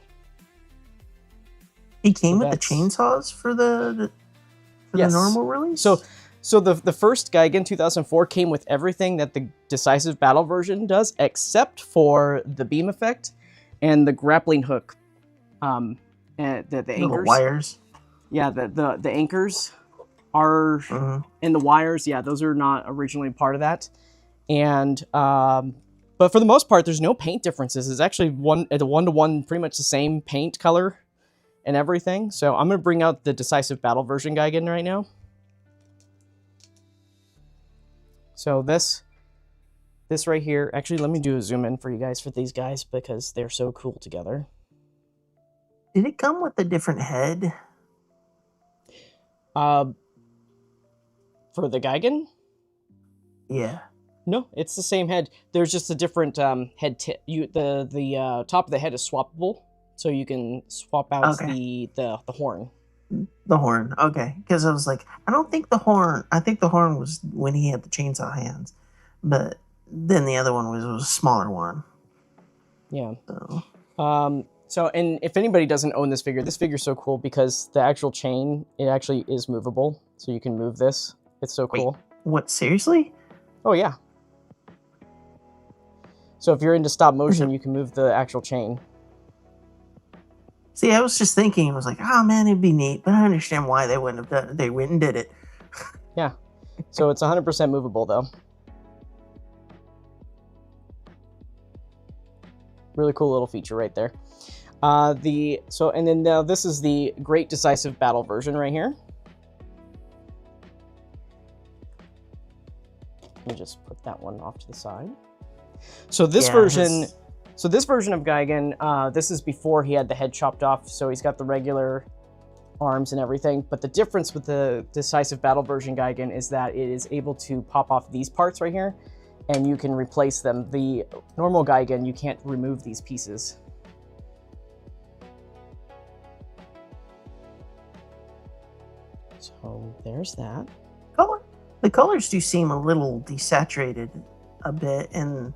He came with the chainsaws for the normal release? So the first Gigan 2004 came with everything that the decisive battle version does, except for the beam effect and the grappling hook. And the anchors. Wires. Yeah, the anchors are and the wires. Yeah, those are not originally part of that. And but for the most part, there's no paint differences. It's actually a 1-to-1, pretty much the same paint color and everything. So I'm gonna bring out the decisive battle version Gigan right now. So this right here, actually, let me do a zoom in for you guys for these guys because they're so cool together. Did it come with a different head? For the Gigan? Yeah. No, it's the same head. There's just a different head tip. The top of the head is swappable, so you can swap out the horn. The horn, okay. Because I was like, I think the horn was when he had the chainsaw hands, but then the other one was a smaller one. Yeah. So, and if anybody doesn't own this figure's so cool because the actual chain, it actually is movable, so you can move this. It's so cool. Wait, what, seriously? Oh, yeah. So if you're into stop motion, you can move the actual chain. See, I was just thinking, I was like, oh man, it'd be neat, but I understand why they wouldn't have done it. They went and did it. Yeah. So it's 100% movable, though. Really cool little feature right there. And then now this is the Great Decisive Battle version right here. Let me just put that one off to the side. So this version of Gigan, this is before he had the head chopped off, so he's got the regular arms and everything. But the difference with the Decisive Battle version Gigan is that it is able to pop off these parts right here, and you can replace them. The normal Gigan, you can't remove these pieces. So there's that. The colors do seem a little desaturated a bit, and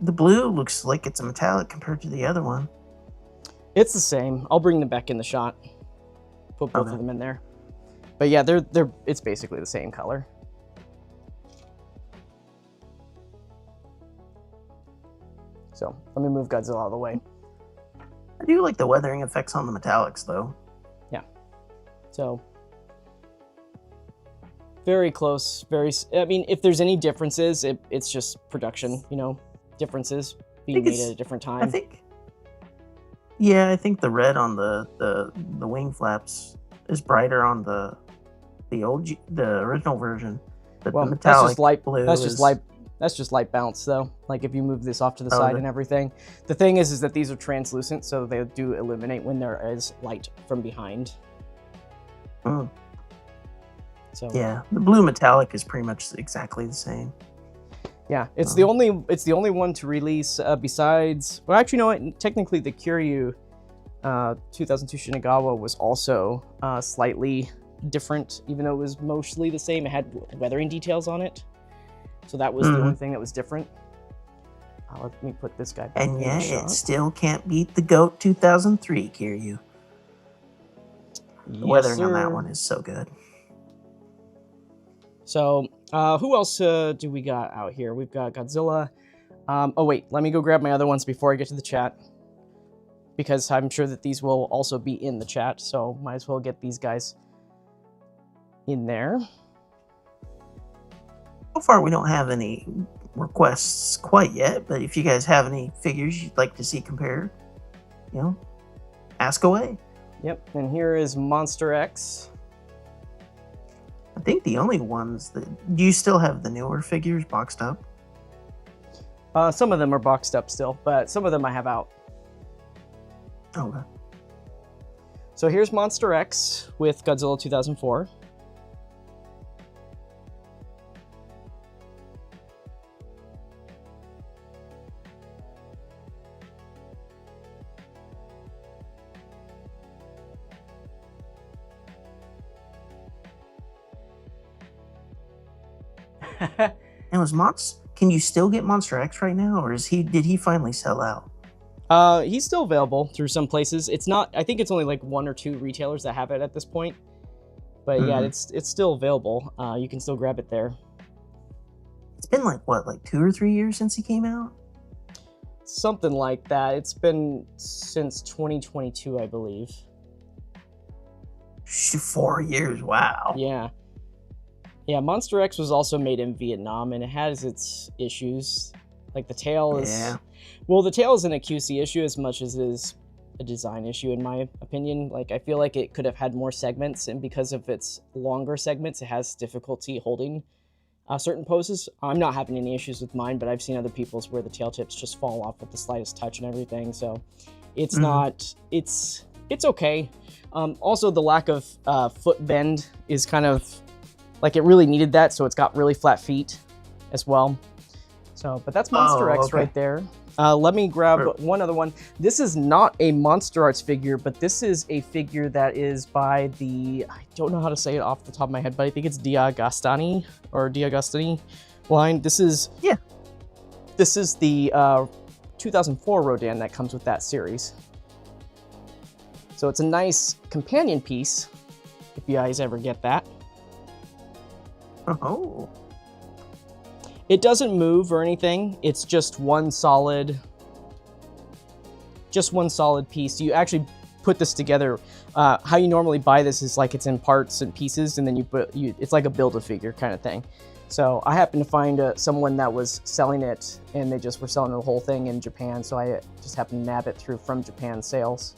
the blue looks like it's a metallic compared to the other one. It's the same. I'll bring them back in the shot. Put both of them in there. But yeah, it's basically the same color. So let me move Godzilla out of the way. I do like the weathering effects on the metallics, though. Yeah. So very close. I mean, if there's any differences, it's just production. Differences being made at a different time. I think the red on the wing flaps is brighter on the original version. But the metallic that's just light blue. That's just light bounce, though. Like if you move this off to the side and everything. The thing is that these are translucent, so they do illuminate when there is light from behind. Mm. So yeah, the blue metallic is pretty much exactly the same. Yeah, it's the only one to release besides. Well, actually, no. Technically, the Kiryu 2002 Shinagawa was also slightly different, even though it was mostly the same. It had weathering details on it. So that was the only thing that was different. Let me put this guy back and yeah, it still can't beat the GOAT 2003 Kiryu. The weathering on that one is so good. So who else do we got out here? We've got Godzilla. Oh wait, let me go grab my other ones before I get to the chat, because I'm sure that these will also be in the chat. So might as well get these guys in there. So far, we don't have any requests quite yet, but if you guys have any figures you'd like to see compared, ask away. Yep, and here is Monster X. I think the only ones that... Do you still have the newer figures boxed up? Some of them are boxed up still, but some of them I have out. Okay. So here's Monster X with Godzilla 2004. And can you still get Monster X right now, or did he finally sell out? He's still available through some places. It's not. I think it's only like 1 or 2 retailers that have it at this point. But yeah, it's still available. You can still grab it there. It's been like 2 or 3 years since he came out? Something like that. It's been since 2022, I believe. 4 years, wow. Yeah. Yeah, Monster X was also made in Vietnam, and it has its issues. Like the tail is... Yeah. Well, the tail isn't a QC issue as much as it is a design issue, in my opinion. Like, I feel like it could have had more segments, and because of its longer segments, it has difficulty holding certain poses. I'm not having any issues with mine, but I've seen other people's where the tail tips just fall off with the slightest touch and everything, so it's not... It's okay. Also, the lack of foot bend is kind of... Like, it really needed that, so it's got really flat feet as well. So, but that's Monster X right there. Let me grab one other one. This is not a Monster Arts figure, but this is a figure that is by the... I don't know how to say it off the top of my head, but I think it's Diagostani line. This is... Yeah. This is the 2004 Rodan that comes with that series. So it's a nice companion piece, if you guys ever get that. Oh. It doesn't move or anything. It's just one solid piece. You actually put this together. How you normally buy this is like it's in parts and pieces, and then it's like a Build-A-Figure kind of thing. So I happened to find someone that was selling it, and they just were selling the whole thing in Japan, so I just happened to nab it from Japan sales.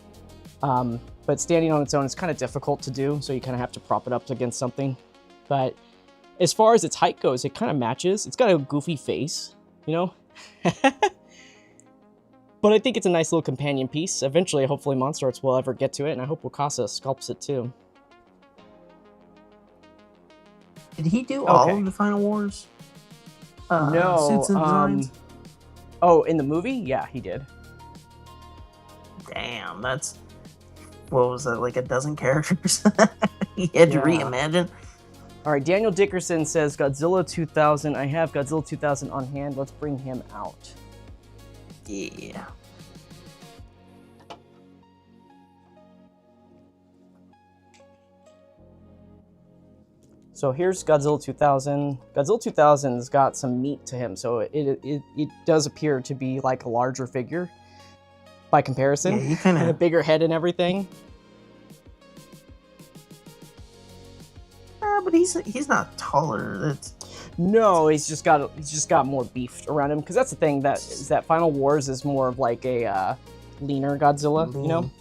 But standing on its own is kind of difficult to do, so you kind of have to prop it up against something. But as far as its height goes, it kind of matches. It's got a goofy face, But I think it's a nice little companion piece. Eventually, hopefully, Monster Arts will ever get to it, and I hope Wakasa sculpts it too. Did he do all of the Final Wars? No. Suits and designs? Oh, in the movie? Yeah, he did. Damn, that's... What was that, like a dozen characters? He had to reimagine? All right, Daniel Dickerson says Godzilla 2000. I have Godzilla 2000 on hand. Let's bring him out. Yeah. So here's Godzilla 2000. Godzilla 2000's got some meat to him, so it does appear to be like a larger figure by comparison. Yeah, he kind of a bigger head and everything. But he's not taller. That's no, he's just got more beef around him, because that's the thing that Final Wars is more of like a leaner Godzilla, lean, you know.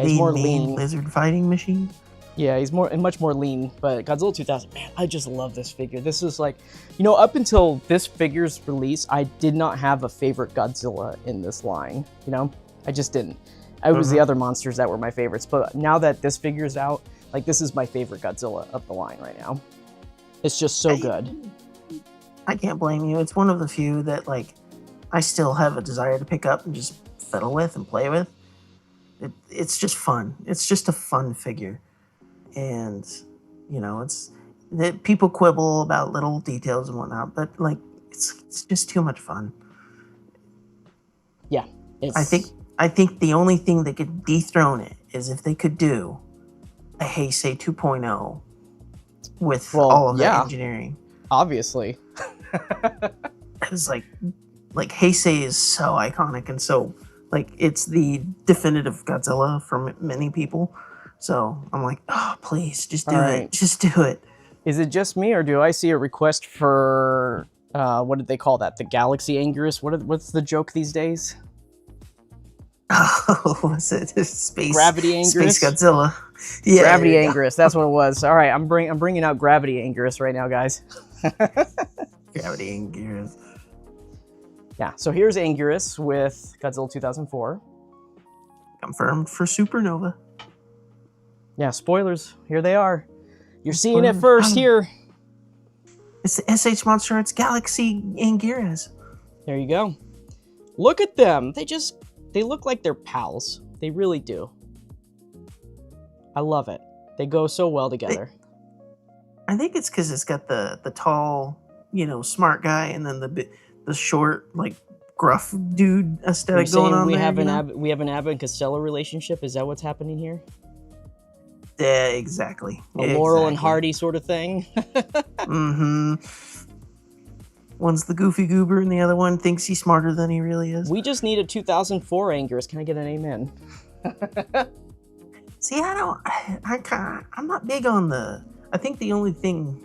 He's more lean lizard fighting machine. Yeah, he's much more lean, but Godzilla 2000, man, I just love this figure. This is like, you know, up until this figure's release, I did not have a favorite Godzilla in this line, you know? I just didn't. It was the other monsters that were my favorites, but now that this figure's out, like, this is my favorite Godzilla of the line right now. It's just so good. I can't blame you. It's one of the few that, like, I still have a desire to pick up and just fiddle with and play with. It's just fun. It's just a fun figure. And, you know, it's that people quibble about little details and whatnot, but like it's just too much fun. Yeah, I think the only thing that could dethrone it is if they could do a Heisei 2.0 with all of that engineering. Obviously, it's like Heisei is so iconic and so like it's the definitive Godzilla for many people. So I'm like, oh, please, just do it. Just do it. Is it just me, or do I see a request for, what did they call that? The Galaxy Anguirus? What's the joke these days? Oh, what's it? Space Gravity Anguirus? Space Godzilla. Yeah, Gravity Anguirus, that's what it was. All right, I'm bringing out Gravity Anguirus right now, guys. Gravity Anguirus. Yeah, so here's Anguirus with Godzilla 2004. Confirmed for Supernova. Yeah, spoilers. Here they are. You're seeing it first here. It's the S.H.MonsterArts Galaxy Anguirus. There you go. Look at them. They look like they're pals. They really do. I love it. They go so well together. I think it's because it's got the tall, you know, smart guy, and then the short, like, gruff dude aesthetic going on there. We have an Abba and Costello relationship. Is that what's happening here? Yeah, exactly. Laurel and Hardy sort of thing. Mm-hmm. One's the goofy goober, and the other one thinks he's smarter than he really is. We just need a 2004 Anguirus. Can I get an amen? See, I'm not big on I think the only thing,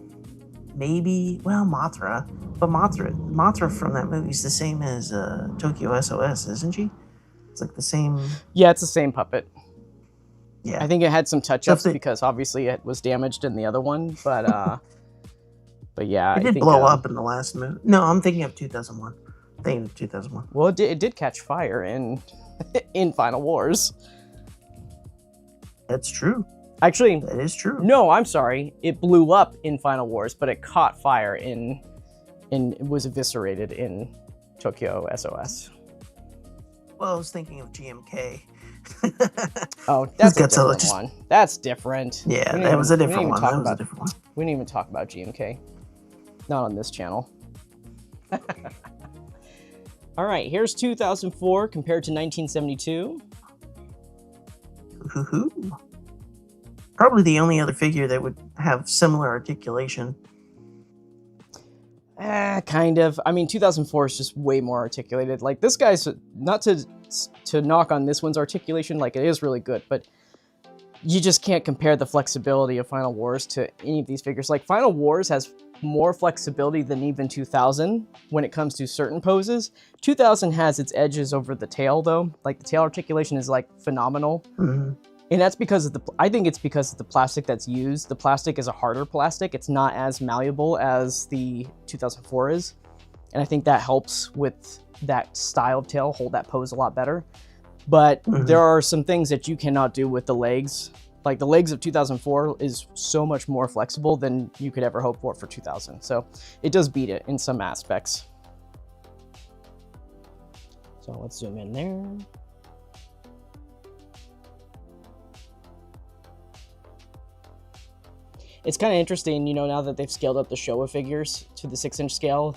maybe, well, Mothra. But Mothra from that movie is the same as Tokyo SOS, isn't she? It's like the same. Yeah, it's the same puppet. Yeah, I think it had some touch-ups because obviously it was damaged in the other one, but yeah, it did blow up in the last movie. No, I'm thinking of 2001. Thinking of 2001. Well, it did catch fire in Final Wars. That's true. Actually, that is true. No, I'm sorry. It blew up in Final Wars, but it caught fire it was eviscerated in Tokyo SOS. Well, I was thinking of GMK. Oh, that's a different one. That's different. Yeah, that was a different one. We didn't even talk about GMK. Not on this channel. All right, here's 2004 compared to 1972. Probably the only other figure that would have similar articulation. Kind of. I mean, 2004 is just way more articulated. Like, this guy's, not to knock on this one's articulation, like, it is really good, but you just can't compare the flexibility of Final Wars to any of these figures. Like, Final Wars has more flexibility than even 2000 when it comes to certain poses. 2000 has its edges over the tail, though. Like, the tail articulation is, like, phenomenal. Mm-hmm. And that's because of I think it's because of the plastic that's used. The plastic is a harder plastic. It's not as malleable as the 2004 is. And I think that helps with that style of tail hold that pose a lot better. But there are some things that you cannot do with the legs. Like, the legs of 2004 is so much more flexible than you could ever hope for 2000. So it does beat it in some aspects. So let's zoom in there. It's kind of interesting, you know, now that they've scaled up the Showa figures to the 6-inch scale.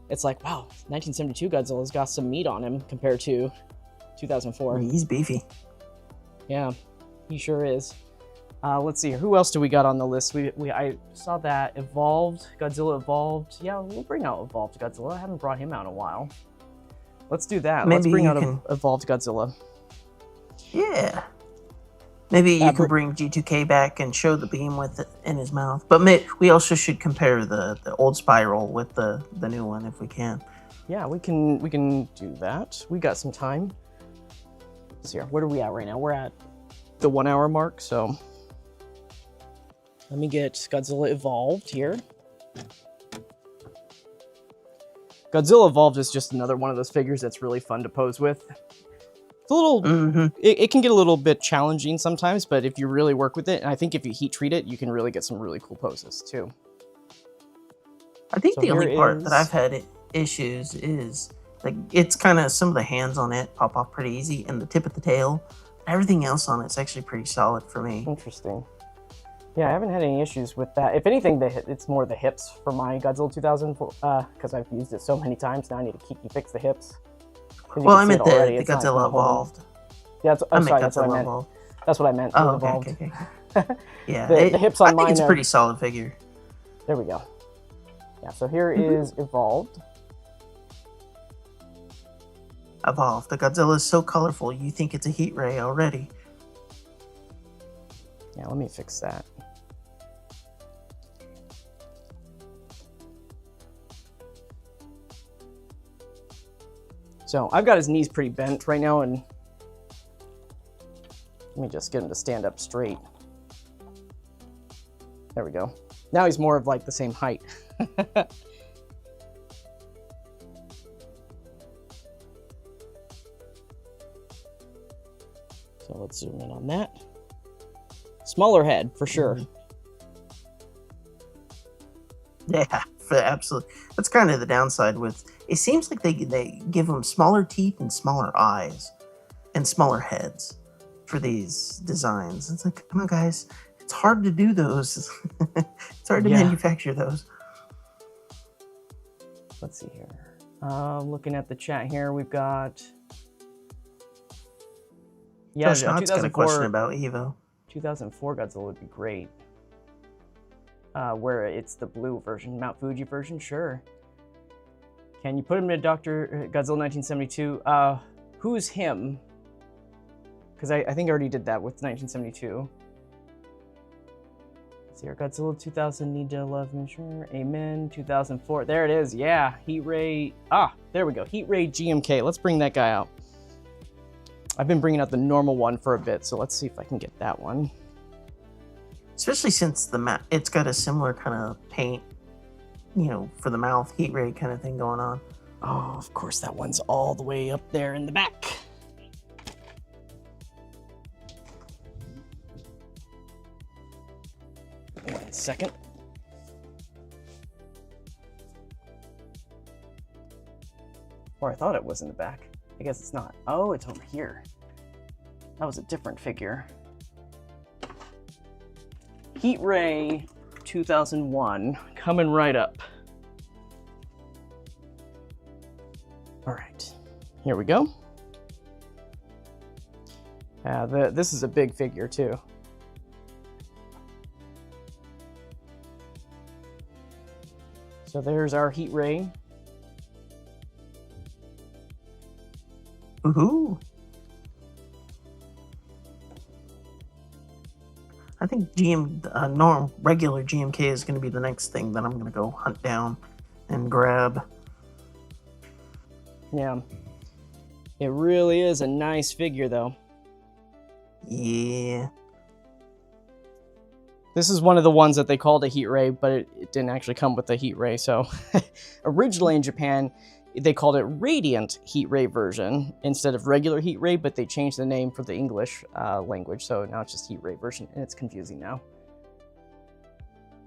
It's like, wow, 1972 Godzilla's got some meat on him compared to 2004. He's beefy. Yeah, he sure is. Let's see, who else do we got on the list? I saw that Godzilla Evolved. Yeah, we'll bring out Evolved Godzilla. I haven't brought him out in a while. Let's do that. Maybe let's bring out Evolved Godzilla. Yeah. Maybe you can bring G2K back and show the beam with it in his mouth. But we also should compare the old Spiral with the new one if we can. Yeah, we can do that. We got some time. Let's see here. Where are we at right now? We're at the 1 hour mark, so let me get Godzilla Evolved here. Godzilla Evolved is just another one of those figures that's really fun to pose with. It's a little, it can get a little bit challenging sometimes, but if you really work with it, and I think if you heat treat it, you can really get some really cool poses too. I think the only part that I've had issues is like it's kind of some of the hands on it pop off pretty easy, and the tip of the tail. Everything else on it's actually pretty solid for me. Interesting. Yeah, I haven't had any issues with that. If anything, it's more the hips for my Godzilla 2000, because I've used it so many times. Now I need to fix the hips. Well, I meant the Godzilla Evolved. Yeah, that's what I meant. That's what I meant. Oh, okay. Yeah, the hips on mine. I think it's a pretty solid figure. There we go. Yeah, so here is Evolved. Evolved. The Godzilla is so colorful, you think it's a heat ray already. Yeah, let me fix that. So I've got his knees pretty bent right now, and let me just get him to stand up straight. There we go. Now he's more of like the same height. So let's zoom in on that. Smaller head, for sure. Yeah, absolutely. That's kind of the downside with... It seems like they give them smaller teeth and smaller eyes and smaller heads for these designs. It's like, come on, guys. It's hard to do those. It's hard to manufacture those. Let's see here. Looking at the chat here, we've got... Yeah, Josh got a question about Evo. 2004 Godzilla would be great. Where it's the blue version, Mount Fuji version, sure. Can you put him in Dr. Godzilla 1972? Who's him? Because I think I already did that with 1972. Let's see here, Godzilla 2000, need to love me, sure. Amen, 2004. There it is, yeah. Heat Ray, there we go. Heat Ray GMK, let's bring that guy out. I've been bringing out the normal one for a bit, so let's see if I can get that one. Especially since it's got a similar kind of paint, you know, for the mouth, heat ray kind of thing going on. Oh, of course, that one's all the way up there in the back. One second. Or I thought it was in the back. I guess it's not. Oh, it's over here. That was a different figure. Heat Ray 2001, coming right up. All right, here we go. This is a big figure too. So there's our Heat Ray. Woohoo! I think regular GMK is going to be the next thing that I'm going to go hunt down and grab. Yeah. It really is a nice figure, though. Yeah. This is one of the ones that they called a Heat Ray, but it didn't actually come with the Heat Ray. So originally in Japan, they called it Radiant Heat Ray version instead of regular Heat Ray, but they changed the name for the English language, so now it's just Heat Ray version, and it's confusing now.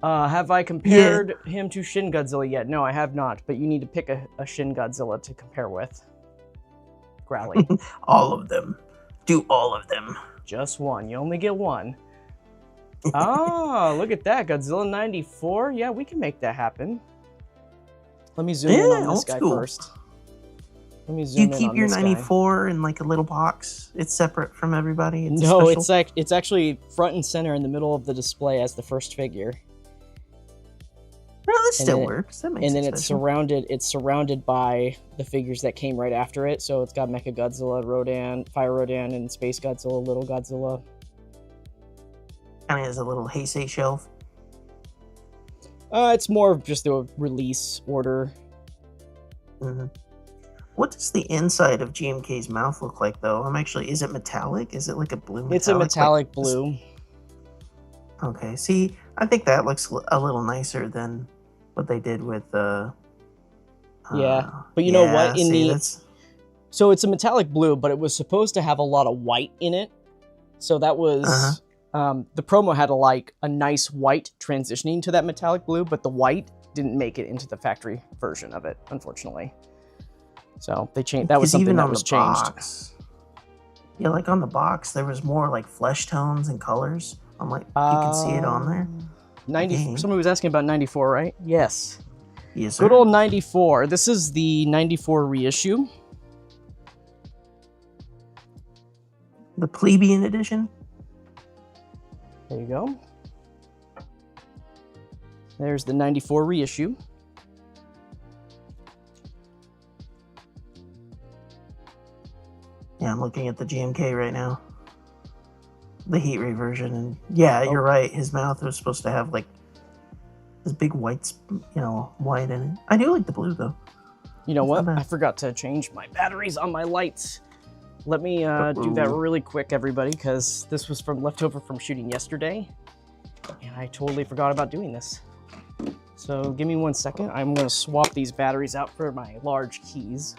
Have I compared him to Shin Godzilla yet? No, I have not, but you need to pick a Shin Godzilla to compare with. Growly. All of them. Do all of them. Just one. You only get one. Oh, look at that. Godzilla 94. Yeah, we can make that happen. Let me zoom in Yeah, on this old guy school. first. Let me Do you zoom in keep on your this guy. 94 in like a little box? It's separate from everybody. It's No, a special. it's actually front and center in the middle of the display as the first figure. No, this And still then works. That makes And it then special. it's surrounded by the figures that came right after it. So it's got Mecha Godzilla, Rodan, Fire Rodan, and Space Godzilla, Little Godzilla. Kind of has a little Heisei shelf. It's more of just a release order. Mm-hmm. What does the inside of GMK's mouth look like, though? Is it metallic? Is it like a blue metallic? It's a metallic like blue. Okay, see, I think that looks a little nicer than what they did with Yeah, but you know what? So it's a metallic blue, but it was supposed to have a lot of white in it. So that was the promo had a nice white transitioning to that metallic blue, but the white didn't make it into the factory version of it, unfortunately. So they changed. That was something that was changed. Box, yeah, like on the box, there was more like flesh tones and colors. I'm like, you can see it on there. 90. Somebody was asking about 94, right? Yes. Yes, sir. Good old 94. This is the 94 reissue. The plebeian edition. There you go. There's the 94 reissue. Yeah, I'm looking at the GMK right now. The heat ray version, and yeah, you're right. His mouth was supposed to have like this big white, white in it. I do like the blue though. You know what? I forgot to change my batteries on my lights. Let me do that really quick, everybody, because this was leftover from shooting yesterday, and I totally forgot about doing this. So give me 1 second. I'm going to swap these batteries out for my large keys.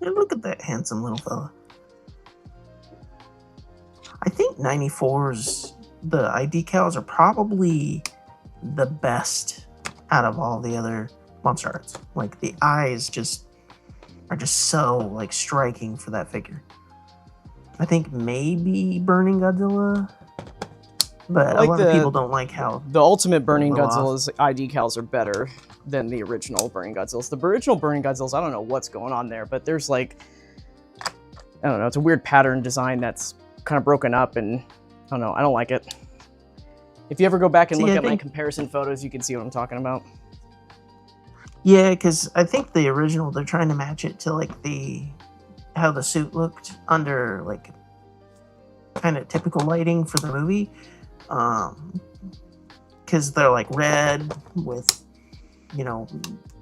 Yeah, look at that handsome little fella. I think 94's the ID decals are probably the best out of all the other Monster Arts. Like the eyes are just so like striking for that figure. I think maybe Burning Godzilla, but a lot of people don't like how the Ultimate Burning Godzilla's ID decals are better than the original Burning Godzillas. The original Burning Godzillas, I don't know what's going on there, but there's like, I don't know, it's a weird pattern design that's kind of broken up, and I don't know, I don't like it. If you ever go back and look at my comparison photos, you can see what I'm talking about. Yeah, because I think the original, they're trying to match it to like how the suit looked under like kind of typical lighting for the movie. Because they're like red with,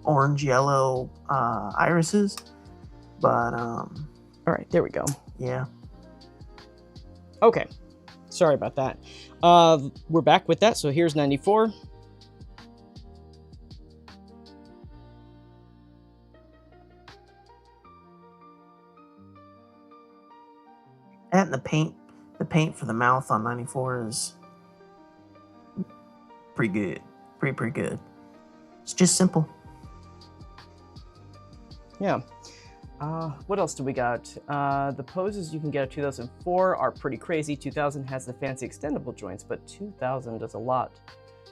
orange, yellow irises. But, all right, there we go. Yeah. Okay. Sorry about that. We're back with that. So here's 94. And the paint for the mouth on 94 is pretty good. Pretty good. It's just simple. Yeah. What else do we got? The poses you can get at 2004 are pretty crazy. 2000 has the fancy extendable joints, but 2000 does a lot.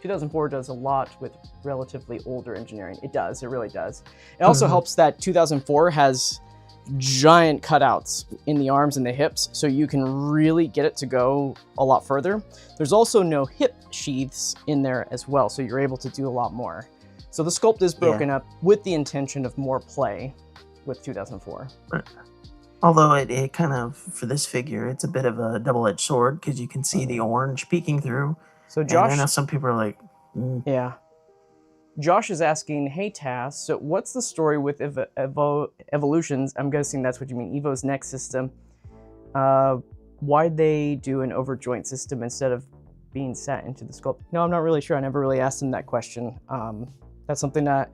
2004 does a lot with relatively older engineering. It does. It really does. It also helps that 2004 has giant cutouts in the arms and the hips, so you can really get it to go a lot further. There's also no hip sheaths in there as well, so you're able to do a lot more. So the sculpt is broken up with the intention of more play with 2004. Although it kind of, for this figure, it's a bit of a double-edged sword because you can see the orange peeking through. So Josh, and I know some people are like, yeah. Josh is asking, hey Tass, so what's the story with Evolutions? I'm guessing that's what you mean, Evo's next system. Why'd they do an overjoint system instead of being set into the sculpt? No, I'm not really sure. I never really asked him that question. That's something that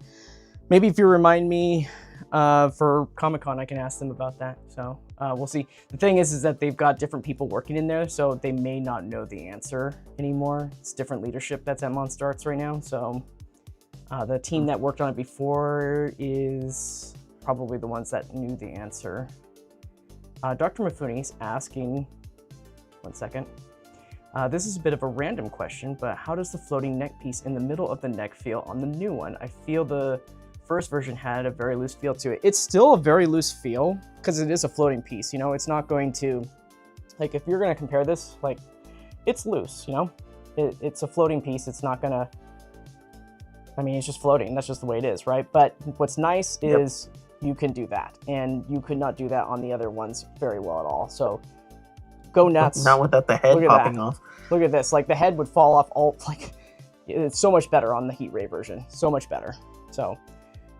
maybe if you remind me for Comic-Con, I can ask them about that. So we'll see. The thing is that they've got different people working in there, so they may not know the answer anymore. It's different leadership that's at Monster Arts right now. So the team that worked on it before is probably the ones that knew the answer. Dr. Mifuni's asking, one second. This is a bit of a random question, but how does the floating neck piece in the middle of the neck feel on the new one? I feel the first version had a very loose feel to it. It's still a very loose feel because it is a floating piece, you know? It's not going to, like, if you're going to compare this, like, it's loose, you know? It's a floating piece. It's not going to, I mean, it's just floating. That's just the way it is, right? But what's nice is you can do that, and you could not do that on the other ones very well at all. So go nuts. Not without the head popping off. Look at this. Like, the head would fall off all, like, it's so much better on the Heat Ray version. So much better. So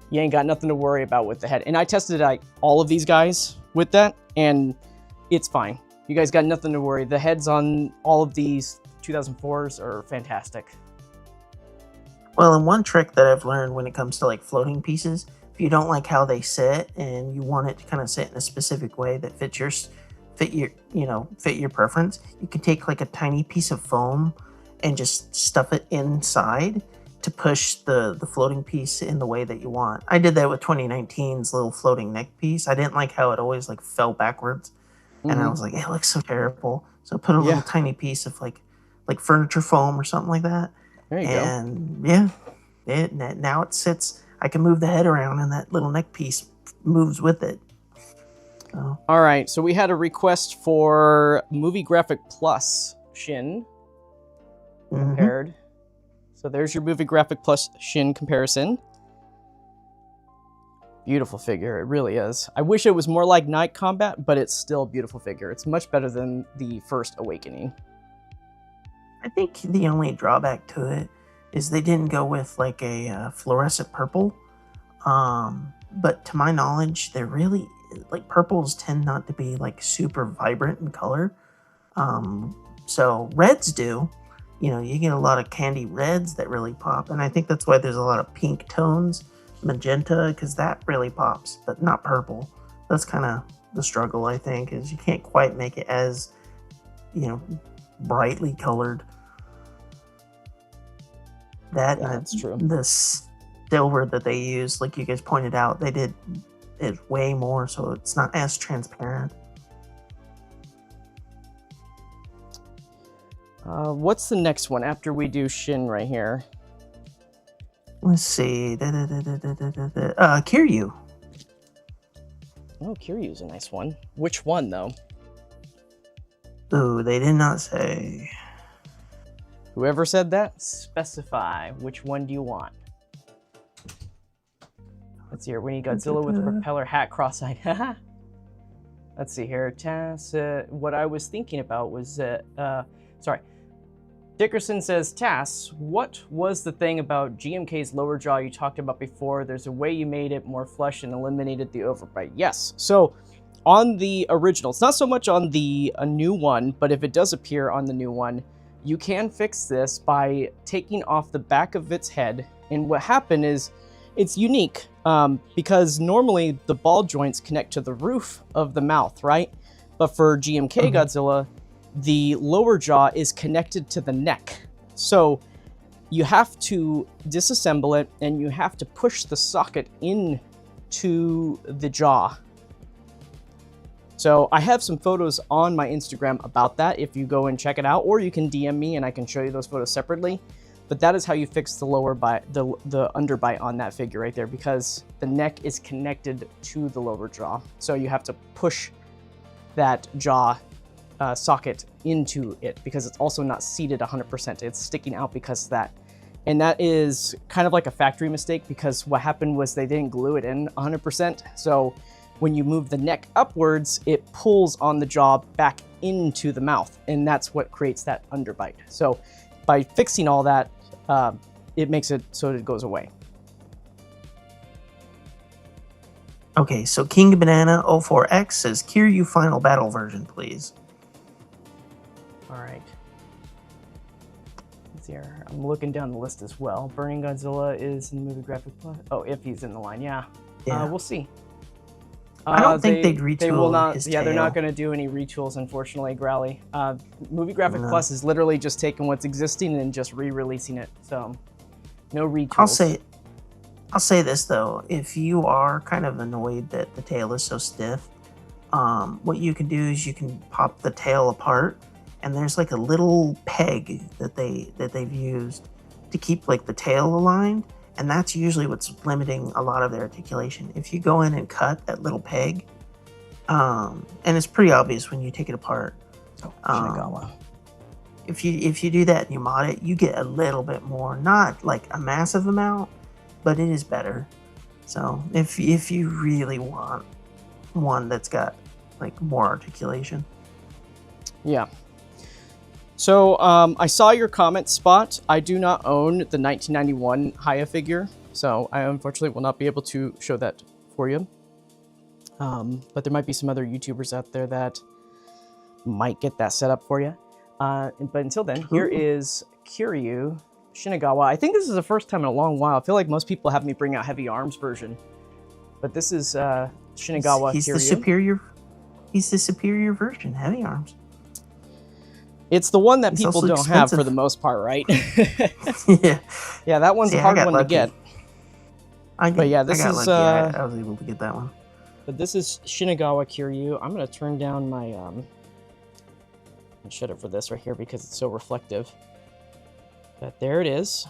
you ain't got nothing to worry about with the head. And I tested like all of these guys with that, and it's fine. You guys got nothing to worry. The heads on all of these 2004s are fantastic. Well, and one trick that I've learned when it comes to like floating pieces, if you don't like how they sit and you want it to kind of sit in a specific way that fits your preference, you can take like a tiny piece of foam and just stuff it inside to push the floating piece in the way that you want. I did that with 2019's little floating neck piece. I didn't like how it always like fell backwards, and I was like, it looks so terrible. So I put a little tiny piece of like furniture foam or something like that. There you go. Yeah, now it sits. I can move the head around, and that little neck piece moves with it. So. All right, so we had a request for Movie Graphic Plus Shin compared. So there's your Movie Graphic Plus Shin comparison. Beautiful figure, it really is. I wish it was more like Night Combat, but it's still a beautiful figure. It's much better than the first Awakening. I think the only drawback to it is they didn't go with like a fluorescent purple. But to my knowledge, they're really, like, purples tend not to be like super vibrant in color. So reds do. You know, you get a lot of candy reds that really pop. And I think that's why there's a lot of pink tones, magenta, because that really pops, but not purple. That's kind of the struggle, I think, is you can't quite make it as, you know, brightly colored. That's true. The silver that they used, like you guys pointed out, they did it way more, so it's not as transparent. What's the next one after we do Shin right here? Let's see. Kiryu. Oh, Kiryu's a nice one. Which one, though? Ooh, they did not say. Whoever said that, specify. Which one do you want? Let's see here. We need Godzilla with a propeller hat cross-eyed. Let's see here. Tass, what I was thinking about was, sorry. Dickerson says, Tass, what was the thing about GMK's lower jaw you talked about before? There's a way you made it more flush and eliminated the overbite. Yes. So on the original, it's not so much on the new one, but if it does appear on the new one, you can fix this by taking off the back of its head. And what happened is it's unique because normally the ball joints connect to the roof of the mouth, right? But for GMK Godzilla, the lower jaw is connected to the neck. So you have to disassemble it and you have to push the socket into the jaw. So I have some photos on my Instagram about that if you go and check it out, or you can DM me and I can show you those photos separately. But that is how you fix the lower bite, the underbite on that figure right there, because the neck is connected to the lower jaw. So you have to push that jaw socket into it because it's also not seated 100%. It's sticking out because of that. And that is kind of like a factory mistake because what happened was they didn't glue it in 100%. So when you move the neck upwards, it pulls on the jaw back into the mouth, and that's what creates that underbite. So by fixing all that, it makes it so it goes away. Okay, so King Banana 04X says, Kiryu final battle version, please. All right. Let's see here. I'm looking down the list as well. Burning Godzilla is in the Movie Graphic Plus. Oh, if he's in the line, yeah. We'll see. I don't think they'd retool they will not, his yeah, tail. They're not going to do any retools, unfortunately, Growly. Movie Graphic Plus is literally just taking what's existing and just re-releasing it. So, no retools. I'll say this, though. If you are kind of annoyed that the tail is so stiff, what you can do is you can pop the tail apart, and there's like a little peg that they've used to keep like the tail aligned, and that's usually what's limiting a lot of their articulation. If you go in and cut that little peg, and it's pretty obvious when you take it apart. Oh, Shinagawa. If you do that and you mod it, you get a little bit more, not like a massive amount, but it is better. So if you really want one that's got like more articulation. Yeah. So I saw your comment, Spot. I do not own the 1991 Haya figure, so I unfortunately will not be able to show that for you. But there might be some other YouTubers out there that might get that set up for you. But until then, here is Kiryu Shinagawa. I think this is the first time in a long while. I feel like most people have me bring out Heavy Arms version. But this is Shinagawa he's Kiryu. He's the superior version, Heavy Arms. It's the one that people don't have for the most part, right? Yeah. Yeah, that one's a hard one to get. But yeah, this is... I was able to get that one. But this is Shinagawa Kiryu. I'm going to turn down my... shutter for this right here because it's so reflective. But there it is.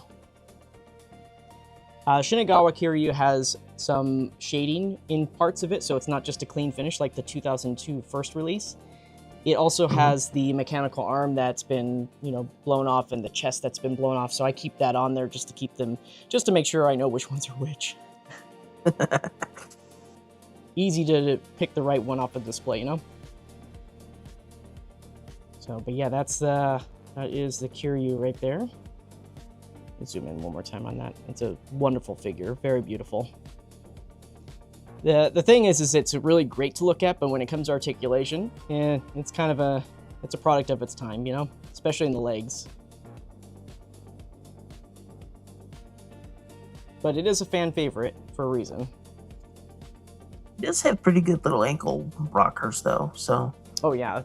Shinagawa Kiryu has some shading in parts of it, so it's not just a clean finish like the 2002 first release. It also has the mechanical arm that's been, blown off, and the chest that's been blown off. So I keep that on there just to keep them, just to make sure I know which ones are which. Easy to pick the right one off the display, So, but yeah, that is the Kiryu right there. Let's zoom in one more time on that. It's a wonderful figure, very beautiful. The thing is it's really great to look at, but when it comes to articulation, it's kind of it's a product of its time, especially in the legs. But it is a fan favorite for a reason. It does have pretty good little ankle rockers though, so. Oh yeah,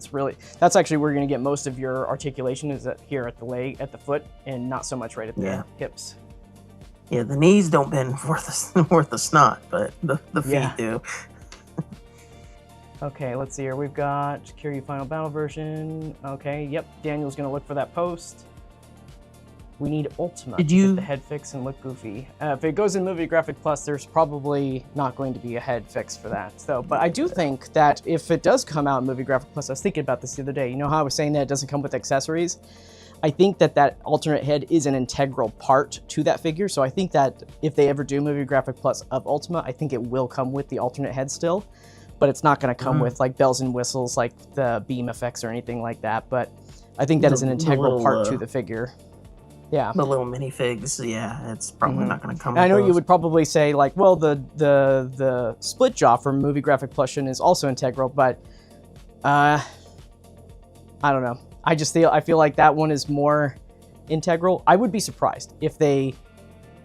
that's actually where you're gonna get most of your articulation is here at the leg, at the foot, and not so much right at the hips. Yeah, the knees don't bend worth a snot, but the feet do. Okay, let's see here. We've got Kiryu Final Battle version. Okay, yep. Daniel's gonna look for that post. We need Ultima to get the head fix and look goofy. If it goes in Movie Graphic Plus, there's probably not going to be a head fix for that. So, but I do think that if it does come out in Movie Graphic Plus, I was thinking about this the other day. You know how I was saying that it doesn't come with accessories? I think that alternate head is an integral part to that figure. So I think that if they ever do Movie Graphic Plus of Ultima, I think it will come with the alternate head still. But it's not going to come with like bells and whistles like the beam effects or anything like that. But I think that is an integral part to the figure. Yeah. The little minifigs, yeah, it's probably not going to come. I know you would probably say like, well, the split jaw from Movie Graphic Plus is also integral, but I don't know. I feel like that one is more integral. I would be surprised if they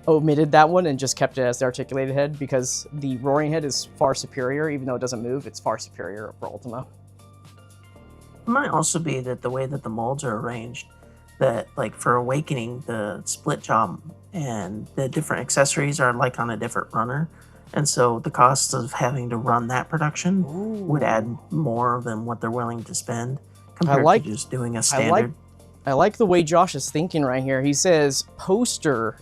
omitted that one and just kept it as the articulated head, because the roaring head is far superior. Even though it doesn't move, it's far superior for Ultima. It might also be that the way that the molds are arranged, that like for Awakening, the split jaw and the different accessories are like on a different runner. And so the cost of having to run that production would add more than what they're willing to spend compared to just doing a standard. I like the way Josh is thinking right here. He says poster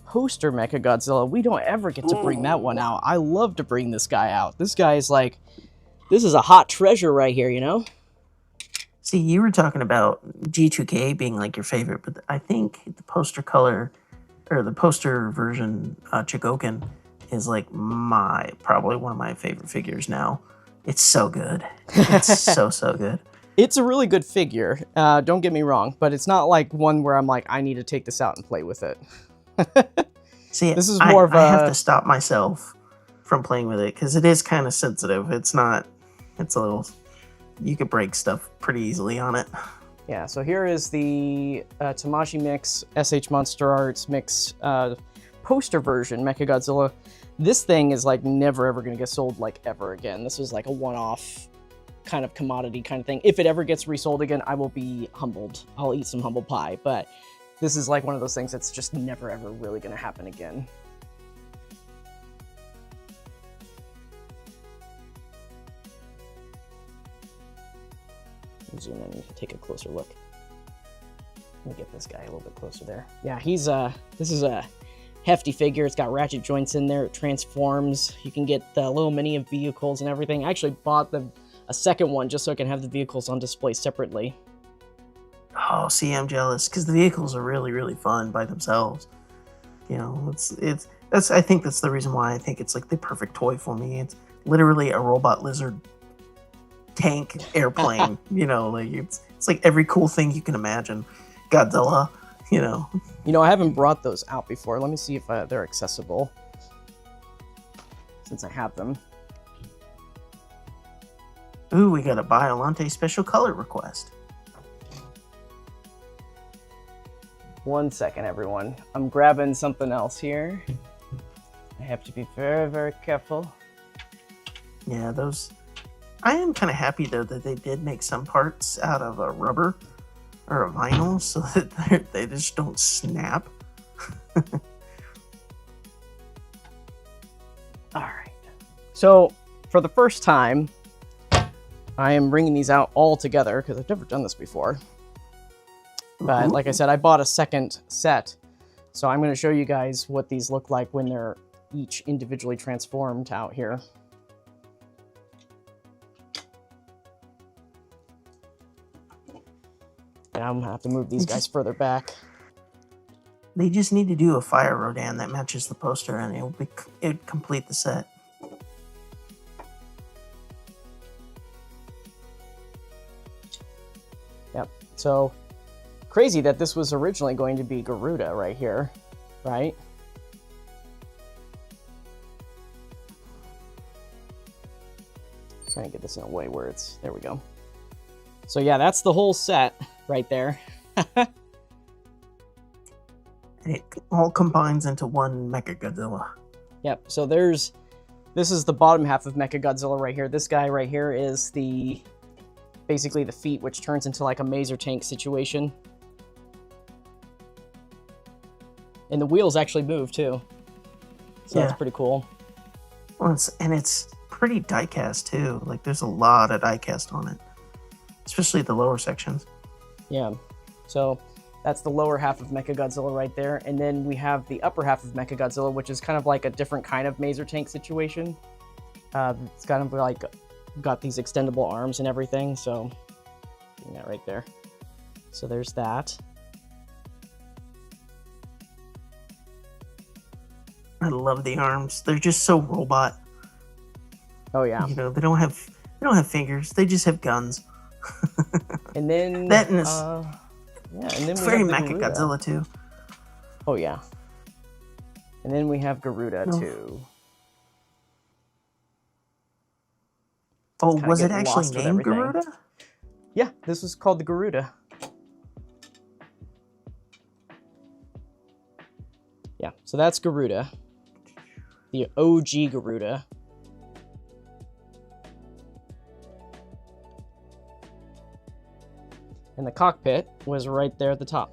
Mecha Godzilla. We don't ever get to bring that one out. I love to bring this guy out. This guy is like, this is a hot treasure right here, See, you were talking about G2K being like your favorite, but I think the poster color or the poster version Chogokin is like probably one of my favorite figures now. It's so good. It's so good. It's a really good figure. Don't get me wrong, but it's not like one where I'm like, I need to take this out and play with it. See, this is more I have to stop myself from playing with it because it is kind of sensitive. It's a little, you could break stuff pretty easily on it. Yeah, so here is the Tamashii Mix, S.H.MonsterArts Mix poster version, Mechagodzilla. This thing is like never ever going to get sold like ever again. This is like a one-off kind of commodity kind of thing. If it ever gets resold again, I will be humbled. I'll eat some humble pie, but this is like one of those things that's just never ever really going to happen again. zoom in and take a closer look. Let me get this guy a little bit closer there. Yeah, this is a hefty figure. It's got ratchet joints in there. It transforms. You can get the little mini of vehicles and everything. I actually bought a second one just so I can have the vehicles on display separately. Oh, see, I'm jealous because the vehicles are really, really fun by themselves. You know, I think that's the reason why I think it's like the perfect toy for me. It's literally a robot lizard tank airplane. You know, like it's like every cool thing you can imagine. Godzilla, you know. You know, I haven't brought those out before. Let me see if they're accessible since I have them. Ooh, we got a Biollante special color request. 1 second, everyone. I'm grabbing something else here. I have to be very, very careful. Yeah, those... I am kind of happy, though, that they did make some parts out of a rubber or a vinyl so that they just don't snap. Alright. So, for the first time, I am bringing these out all together because I've never done this before. But like I said, I bought a second set, so I'm going to show you guys what these look like when they're each individually transformed out here. And I'm going to have to move these guys further back. They just need to do a fire Rodan that matches the poster, and it would complete the set. Yep. So... crazy that this was originally going to be Garuda right here, right? Trying to get this in a way where it's... there we go. So yeah, that's the whole set right there. It all combines into one Mechagodzilla. Yep, so this is the bottom half of Mechagodzilla right here. This guy right here is basically the feet, which turns into like a maser tank situation. And the wheels actually move too. So that's pretty cool. Well, it's pretty die-cast too. Like there's a lot of die-cast on it. Especially the lower sections. Yeah. So that's the lower half of Mechagodzilla right there. And then we have the upper half of Mechagodzilla, which is kind of like a different kind of maser tank situation. It's kind of like got these extendable arms and everything. So getting that right there. So there's that. I love the arms. They're just so robot. Oh yeah. You know, they don't have fingers. They just have guns. And then that and and then very Mechagodzilla too. Oh yeah. And then we have Garuda too. Oh, was it actually named Garuda? Yeah, this was called the Garuda. Yeah, so that's Garuda. The OG Garuda. And the cockpit was right there at the top.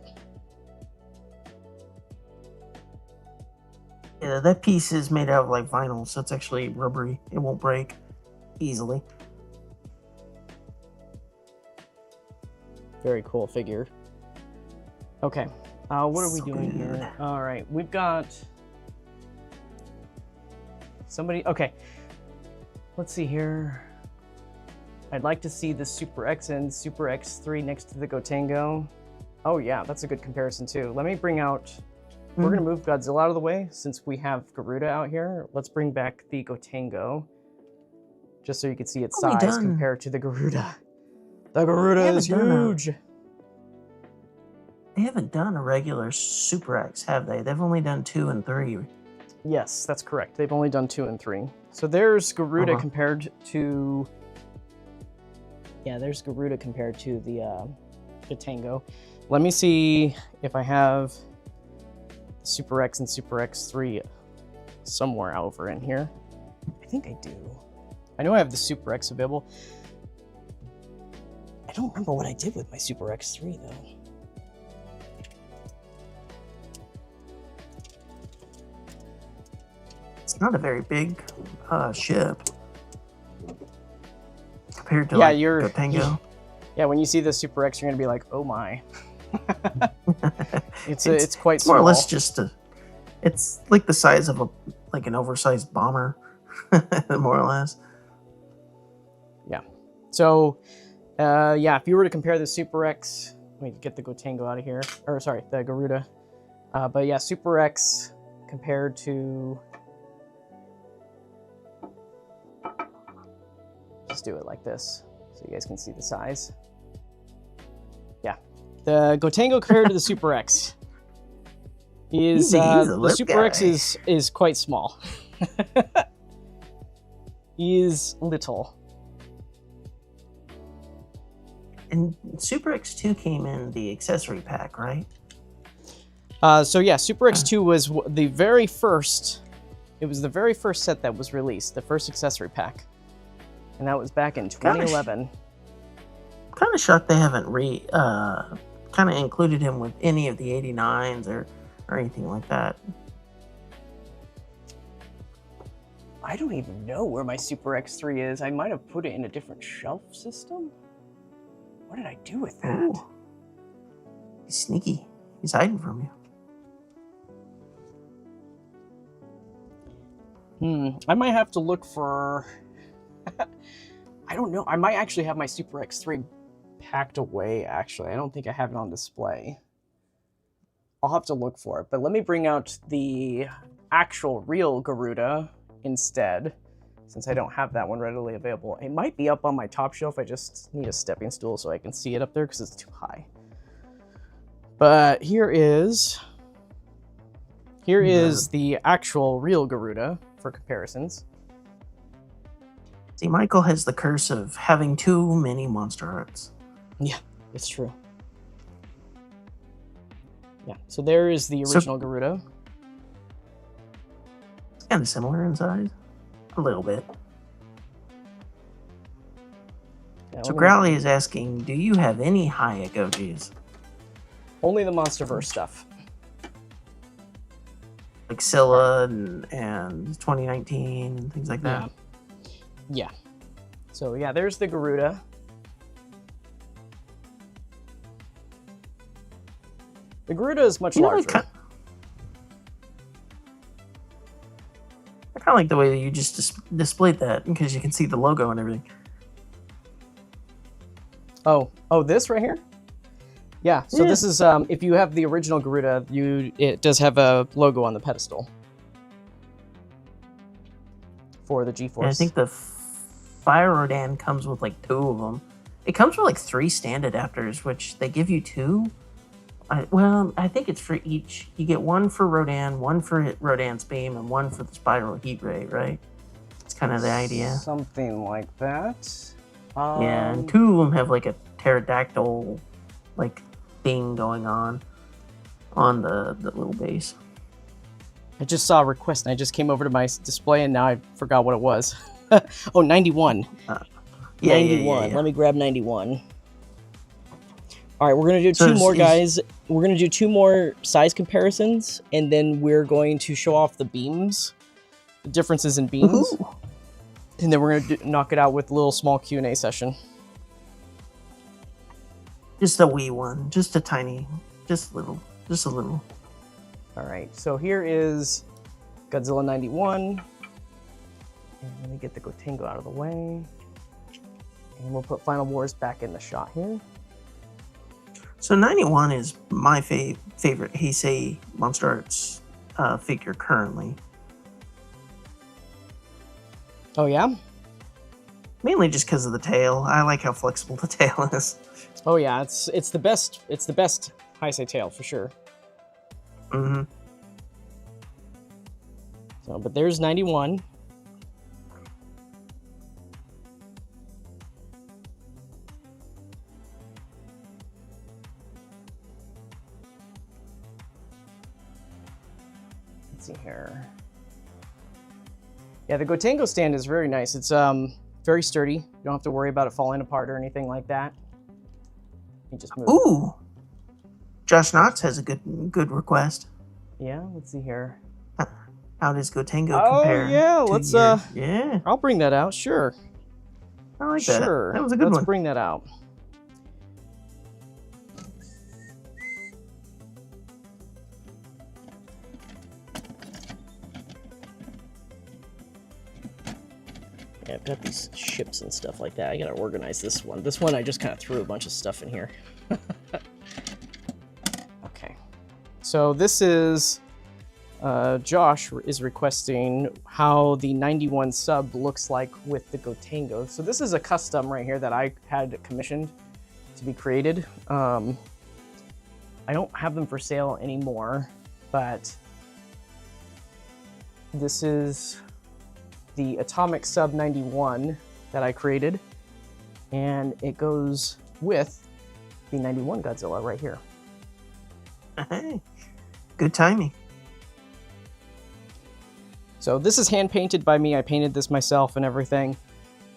Yeah, that piece is made out of like vinyl, so it's actually rubbery. It won't break easily. Very cool figure. Okay, what are we doing here? All right, we've got somebody. Okay, let's see here. I'd like to see the Super X and Super X3 next to the Gotengo. Oh yeah, that's a good comparison too. Let me bring out, we're gonna move Godzilla out of the way since we have Garuda out here. Let's bring back the Gotengo, just so you can see its size compared to the Garuda. The Garuda is huge. They haven't done a regular Super X, have they? They've only done 2 and 3. Yes, that's correct. They've only done 2 and 3. So there's Garuda compared to... Yeah, there's Garuda compared to the Gotengo. Let me see if I have Super X and Super X3 somewhere over in here. I think I do. I know I have the Super X available. I don't remember what I did with my Super X3 though. It's not a very big ship compared to like Gotengo. Yeah, when you see the Super X, you're gonna be like, oh my. It's quite more small. or less just it's like the size of an oversized bomber, more or less. Yeah. So, yeah, if you were to compare the Super X, let me get the Gotengo out of here, or sorry, the Garuda. But yeah, Super X compared to, just do it like this so you guys can see the size. Yeah, the Gotengo compared to the Super X is the Super X is quite small. He is little. And Super X2 came in the accessory pack, right? So yeah, Super X2 was the very first. It was the very first set that was released, the first accessory pack, and that was back in 2011. Kind of shocked they haven't kind of included him with any of the 89s or anything like that. I don't even know where my Super X3 is. I might have put it in a different shelf system. What did I do with that? Ooh. He's sneaky. He's hiding from you. I might have to look for... I don't know. I might actually have my Super X3 packed away, actually. I don't think I have it on display. I'll have to look for it. But let me bring out the actual real Garuda instead, since I don't have that one readily available. It might be up on my top shelf. I just need a stepping stool so I can see it up there because it's too high. But here is the actual real Garuda for comparisons. See, Michael has the curse of having too many Monster Arts. Yeah, it's true. Yeah, so there is the original Garuda. It's kind of similar in size. A little bit. Yeah, so Growly is asking, do you have any high Agojis? Only the MonsterVerse stuff. Like Scylla and 2019 and things like that. Yeah. So yeah, there's the Garuda. The Garuda is much larger. I kind of like the way that you just displayed that because you can see the logo and everything. Oh, this right here? Yeah, so this is, if you have the original Garuda, it does have a logo on the pedestal for the G-Force. Yeah, I think the Fire Rodan comes with like 2 of them. It comes with like 3 stand adapters, which they give you 2. Well, I think it's for each. You get 1 for Rodan, 1 for Rodan's beam, and 1 for the Spiral Heat Ray, right? It's kind of the idea. Something like that. Yeah, and 2 of them have like a pterodactyl like thing going on the little base. I just saw a request and I just came over to my display and now I forgot what it was. Oh, 91. 91. Let me grab 91. All right, we're going to do 2 more, guys. We're going to do 2 more size comparisons, and then we're going to show off the beams, the differences in beams. Ooh. And then we're going to knock it out with a little small Q&A session. Just a wee one. Just a tiny. Just a little. All right, so here is Godzilla 91. And let me get the Gotengo out of the way. And we'll put Final Wars back in the shot here. So 91 is my favorite Heisei Monster Arts figure currently. Oh yeah? Mainly just because of the tail. I like how flexible the tail is. Oh yeah, it's the best Heisei tail for sure. Mm-hmm. So, but there's 91. Let's see here. Yeah, the Gotengo stand is very nice. It's very sturdy. You don't have to worry about it falling apart or anything like that. You just move. Ooh! Josh Knotts has a good request. Yeah, let's see here. How does Gotengo compare? Oh yeah, let's yeah. I'll bring that out, sure. I like that. Sure. That was a good one. Let's bring that out. I've got these ships and stuff like that. I gotta organize this one. This one I just kind of threw a bunch of stuff in here. Okay. So this is... Josh is requesting how the 91 sub looks like with the Gotengo. So this is a custom right here that I had commissioned to be created. I don't have them for sale anymore, but this is the Atomic Sub 91 that I created, and it goes with the 91 Godzilla right here. Hey, good timing. So this is hand painted by me. I painted this myself and everything.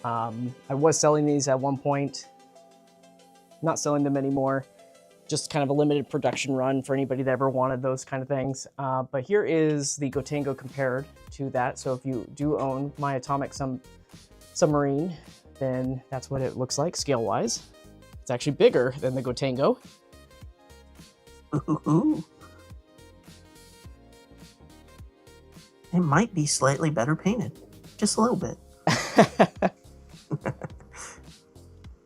I was selling these at one point. Not selling them anymore. Just kind of a limited production run for anybody that ever wanted those kind of things. But here is the Gotengo compared to that. So if you do own my Atomic Submarine, then that's what it looks like scale-wise. It's actually bigger than the Gotengo. Ooh. It might be slightly better painted. Just a little bit.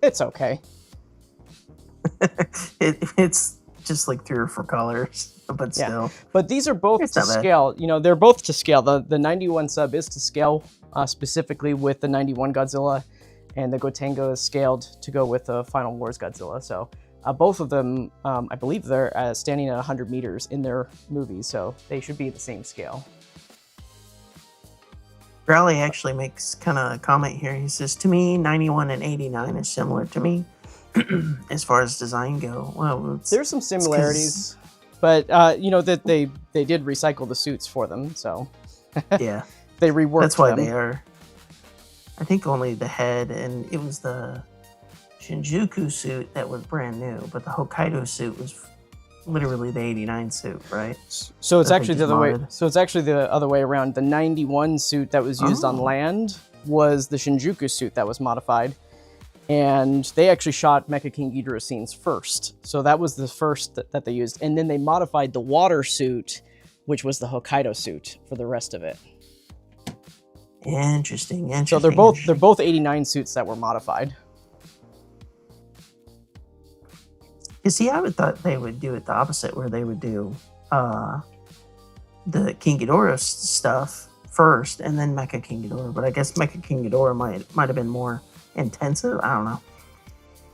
It's okay. It's just like 3 or 4 colors, but still. Yeah. But these are both to scale. You know, they're both to scale. The 91 sub is to scale, specifically with the 91 Godzilla, and the Gotengo is scaled to go with the Final Wars Godzilla. So both of them, I believe they're standing at 100 meters in their movies, so they should be the same scale. Raleigh actually makes kind of a comment here. He says, to me, 91 and 89 is similar to me as far as design go. Well, there's some similarities, but you know that they did recycle the suits for them, so yeah, they reworked. That's why them. They are. I think only the head, and it was the Shinjuku suit that was brand new, but the Hokkaido suit was literally the 89 suit, right? So it's actually the other way. So it's actually the other way around. The 91 suit that was used on land was the Shinjuku suit that was modified, and they actually shot Mecha King Ghidorah scenes first. So that was the first that they used, and then they modified the water suit, which was the Hokkaido suit, for the rest of it. Interesting. So they're both 89 suits that were modified. You see, I would thought they would do it the opposite, where they would do the King Ghidorah stuff first, and then Mecha King Ghidorah. But I guess Mecha King Ghidorah might have been more intensive. I don't know.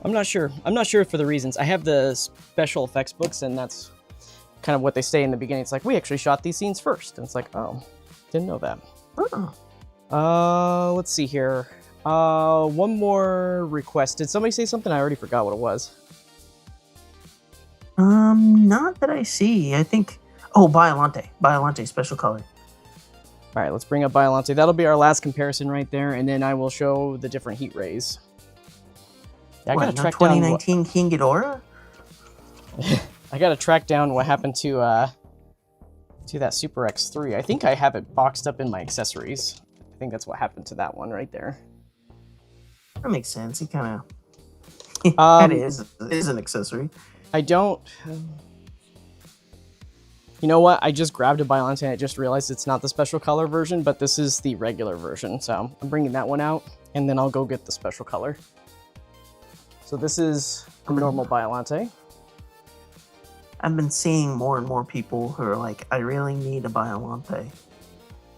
I'm not sure. I'm not sure for the reasons. I have the special effects books, and that's kind of what they say in the beginning. It's like, we actually shot these scenes first. And it's like, oh, didn't know that. Let's see here. One more request. Did somebody say something? I already forgot what it was. Not that I see. I think... Oh, Biolante. Biolante special color. All right, let's bring up Biolante. That'll be our last comparison right there, and then I will show the different heat rays. Yeah, I gotta track 2019 King Ghidorah? I gotta track down what happened to that Super X3. I think I have it boxed up in my accessories. I think that's what happened to that one right there. That makes sense. He kind of... that is an accessory. I don't... You know what? I just grabbed a Biolante and I just realized it's not the special color version, but this is the regular version. So I'm bringing that one out, and then I'll go get the special color. So this is a normal Biolante. I've been seeing more and more people who are like, I really need a Biolante.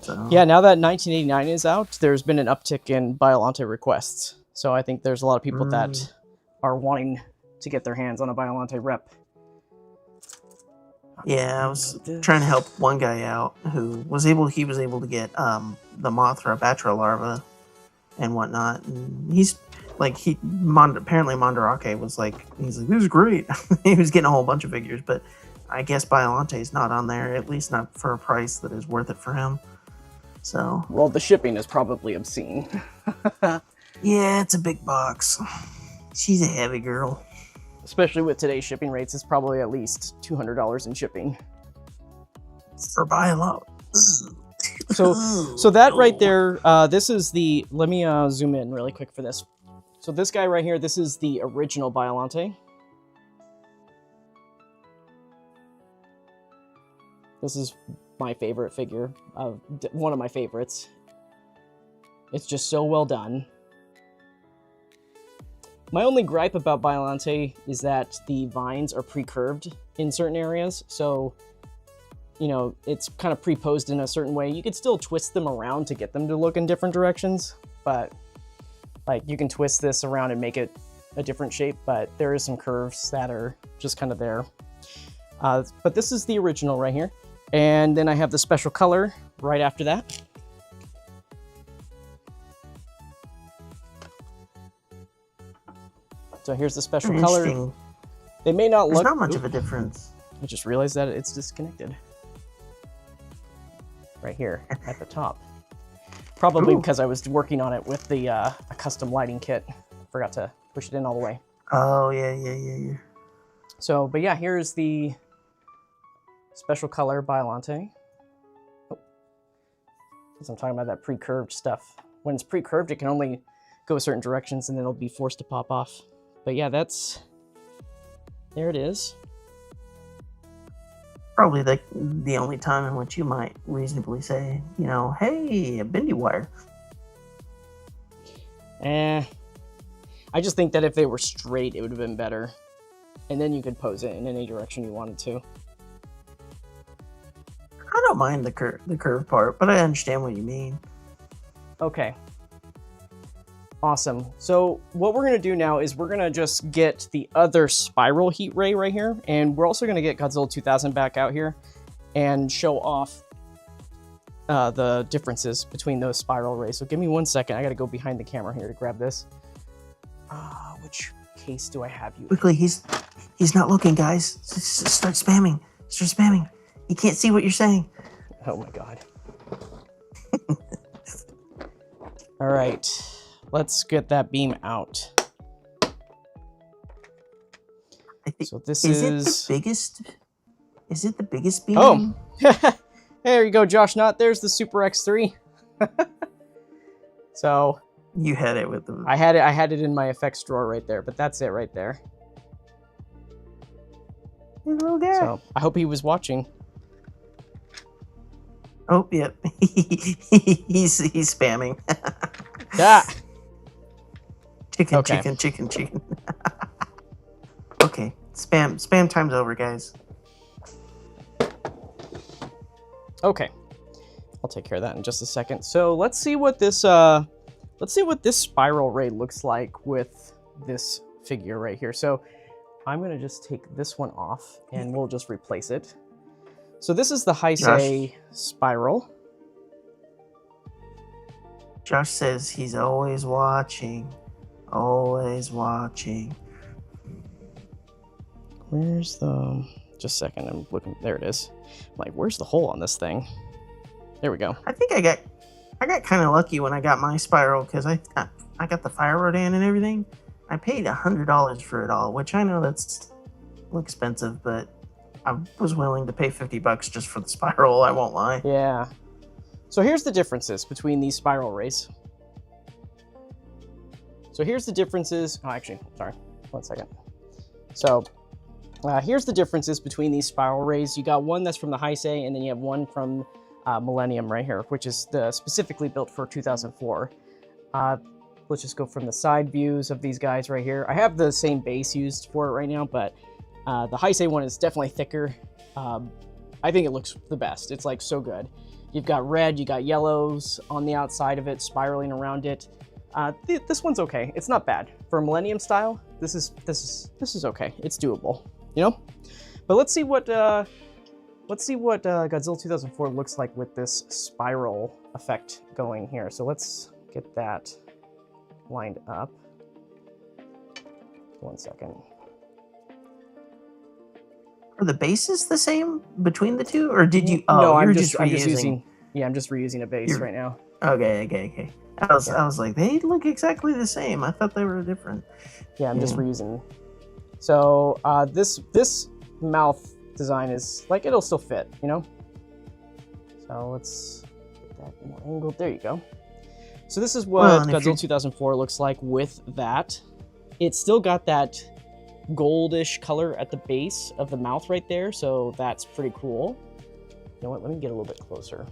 So... Yeah, now that 1989 is out, there's been an uptick in Biolante requests. So I think there's a lot of people that are wanting to get their hands on a Biolante rep. Yeah, I was trying to help one guy out who was able to get the Mothra Batra larva and whatnot, and he's like, apparently Mandarake was like, he's like, this is great. He was getting a whole bunch of figures, but I guess Biolante is not on there, at least not for a price that is worth it for him. So, well, the shipping is probably obscene. Yeah, it's a big box. She's a heavy girl. Especially with today's shipping rates, it's probably at least $200 in shipping. For Biolante. So that right there, this is the, let me zoom in really quick for this. So this guy right here, this is the original Biolante. This is my favorite figure, one of my favorites. It's just so well done. My only gripe about Biollante is that the vines are pre-curved in certain areas, so, you know, it's kind of pre-posed in a certain way. You could still twist them around to get them to look in different directions, but, like, you can twist this around and make it a different shape, but there is some curves that are just kind of there. But this is the original right here, and then I have the special color right after that. So here's the special color. They may not look... There's not much of a difference. I just realized that it's disconnected. Right here at the top. Probably because I was working on it with the a custom lighting kit. Forgot to push it in all the way. Oh, yeah. So, but yeah, here's the special color Biollante. Oh. Since I'm talking about that pre-curved stuff. When it's pre-curved, it can only go certain directions and then it'll be forced to pop off. But yeah, there it is. Probably the only time in which you might reasonably say, you know, hey, a bendy wire. I just think that if they were straight, it would have been better. And then you could pose it in any direction you wanted to. I don't mind the curve part, but I understand what you mean. Okay. Awesome. So what we're going to do now is we're going to just get the other spiral heat ray right here. And we're also going to get Godzilla 2000 back out here and show off the differences between those spiral rays. So give me 1 second. I got to go behind the camera here to grab this. Which case do I have you? Quickly, he's not looking, guys. Start spamming. Start spamming. He can't see what you're saying. Oh my God. All right. Let's get that beam out. I think, so this is it the biggest? Is it the biggest beam? Oh, there you go, Josh. Not there's the Super X3. So you had it with the. I had it in my effects drawer right there, but that's it right there. Little guy. So I hope he was watching. Oh, yep. he's spamming. Yeah. Chicken. Okay. Okay, spam time's over, guys. Okay, I'll take care of that in just a second. So let's see what this spiral ray looks like with this figure right here. So I'm gonna just take this one off and we'll just replace it. So this is the Heisei spiral. Josh says he's always watching. Always watching. Where's the... Just a second, I'm looking. There it is. I'm like, where's the hole on this thing? There we go. I think I got kind of lucky when I got my spiral because I got the fire rodan and everything. I paid $100 for it all, which I know that's a little expensive, but I was willing to pay $50 just for the spiral. I won't lie. Yeah. So here's the differences between these spiral rays. So here's the differences. Oh, actually, sorry. 1 second. So here's the differences between these spiral rays. You got one that's from the Heisei, and then you have one from Millennium right here, which is specifically built for 2004. Let's just go from the side views of these guys right here. I have the same base used for it right now, but the Heisei one is definitely thicker. I think it looks the best. It's like so good. You've got red, you got yellows on the outside of it, spiraling around it. This one's okay. It's not bad for a Millennium style. This is okay. It's doable, you know. But let's see what Godzilla 2004 looks like with this spiral effect going here. So let's get that lined up. 1 second. Are the bases the same between the two, or did you? Oh, no, I'm just using. Yeah, I'm just reusing a base right now. Okay. I was like, they look exactly the same. I thought they were different. Yeah, I'm just reusing. So this mouth design is like, it'll still fit, you know. So let's get that more angled. There you go. So this is what Godzilla 2004 looks like with that. It's still got that goldish color at the base of the mouth right there, so that's pretty cool. You know what? Let me get a little bit closer.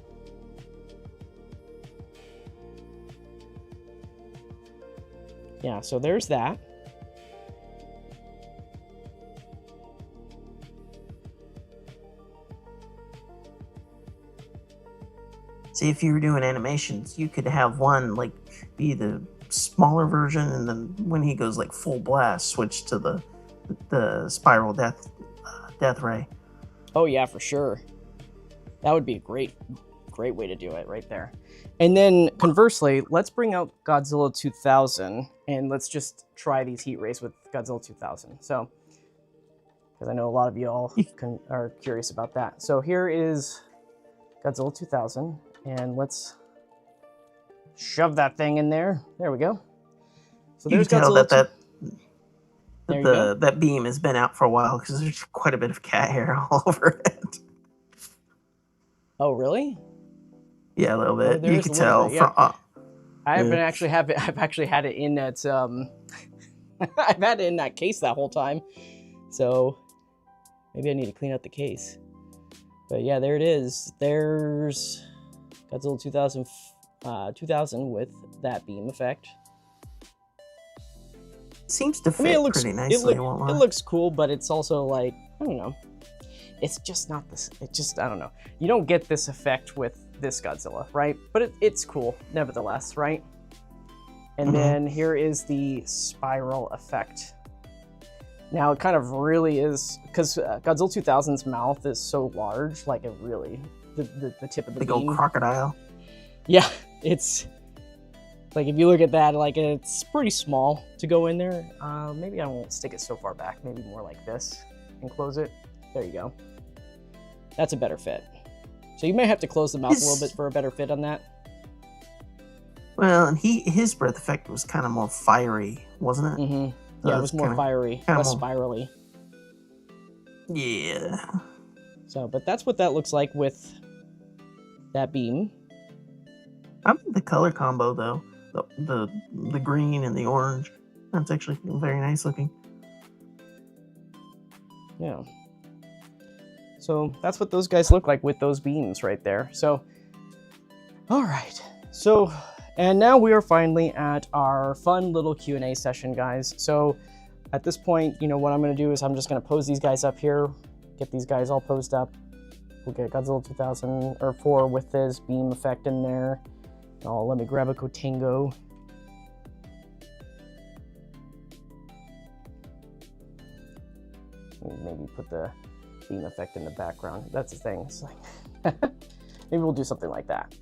Yeah, so there's that. See, if you were doing animations, you could have one like be the smaller version, and then when he goes like full blast, switch to the spiral death ray. Oh yeah, for sure. That would be a great way to do it right there. And then conversely, let's bring out Godzilla 2000 and let's just try these heat rays with Godzilla 2000. So, because I know a lot of you all are curious about that. So here is Godzilla 2000, and let's shove that thing in there. There we go. So there's Godzilla. That beam has been out for a while because there's quite a bit of cat hair all over it. Oh, really? Yeah, a little bit. You can tell from. I've actually had it in that. I've had it in that case that whole time, so maybe I need to clean out the case. But yeah, there it is. There's Godzilla 2000 with that beam effect. Seems to fit pretty nicely. It looks cool, but it's also like, I don't know. It's just not this. It just, I don't know. You don't get this effect with this Godzilla, right? But it's cool, nevertheless, right? And then here is the spiral effect. Now, it kind of really is, because Godzilla 2000's mouth is so large, like it really, the tip of the beam. Big old crocodile. Yeah, it's, like if you look at that, like it's pretty small to go in there. Maybe I won't stick it so far back, maybe more like this and close it. There you go. That's a better fit. So you may have to close the mouth a little bit for a better fit on that. Well, and his breath effect was kind of more fiery, wasn't it? Mm-hmm. Yeah, it was more fiery, less spirally. Yeah. So, but that's what that looks like with that beam. I like the color combo though. The green and the orange. That's actually very nice looking. Yeah. So that's what those guys look like with those beams right there. So, all right. So, and now we are finally at our fun little Q&A session, guys. So at this point, you know, what I'm going to do is I'm just going to pose these guys up here, get these guys all posed up. We'll get Godzilla 2004 with this beam effect in there. Oh, let me grab a Gotengo. Maybe put the beam effect in the background. That's the thing. It's like maybe we'll do something like that.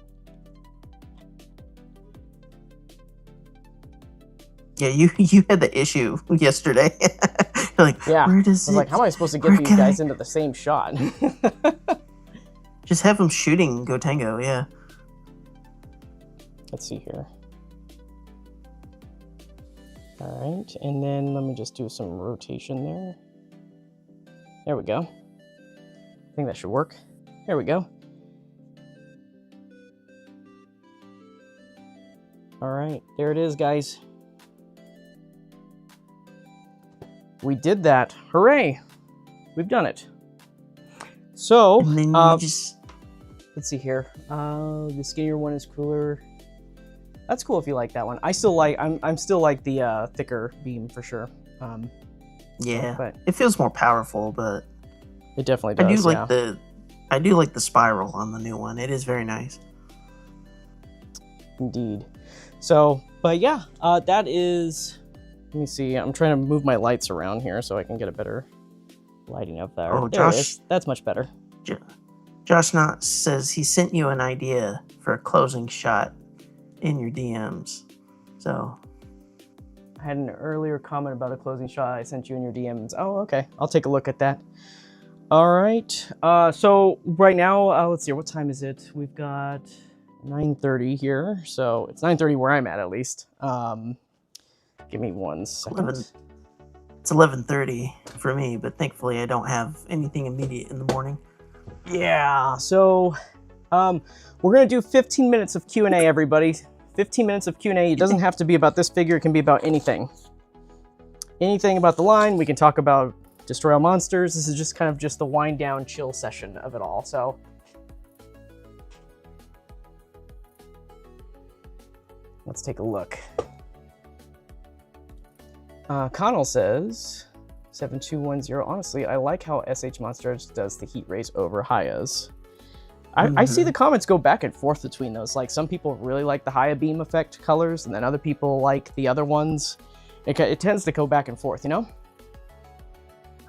Yeah, you had the issue yesterday. You're like, yeah. Where does I was like, how am I supposed to get these guys into the same shot? Just have them shooting Gotengo, yeah. Let's see here. All right, and then let me just do some rotation there. There we go. I think that should work. There we go. All right, there it is, guys. We did that. Hooray! We've done it. So, let's see here. The skinnier one is cooler. That's cool if you like that one. I still like. I'm still like the thicker beam for sure. Yeah, but it feels more powerful, but it definitely does. I do like the spiral on the new one. It is very nice. Indeed. So, but yeah, that is. Let me see. I'm trying to move my lights around here so I can get a better lighting up there. Oh, there Josh, it is. That's much better. Josh Knott says he sent you an idea for a closing shot in your DMs. So I had an earlier comment about a closing shot I sent you in your DMs. Oh, okay. I'll take a look at that. All right. So right now, let's see. What time is it? We've got 9:30 here. So it's 9:30 where I'm at least. Give me 1 second. It's 11:30 for me, but thankfully I don't have anything immediate in the morning. Yeah. So we're going to do 15 minutes of Q&A, everybody. 15 minutes of Q&A. It doesn't have to be about this figure. It can be about anything. Anything about the line. We can talk about Destroy All Monsters. This is just kind of just the wind down, chill session of it all. So let's take a look. Connell says, 7210, honestly, I like how S.H.MonsterArts does the heat rays over Haya's. I see the comments go back and forth between those. Like, some people really like the Haya beam effect colors, and then other people like the other ones. It tends to go back and forth, you know?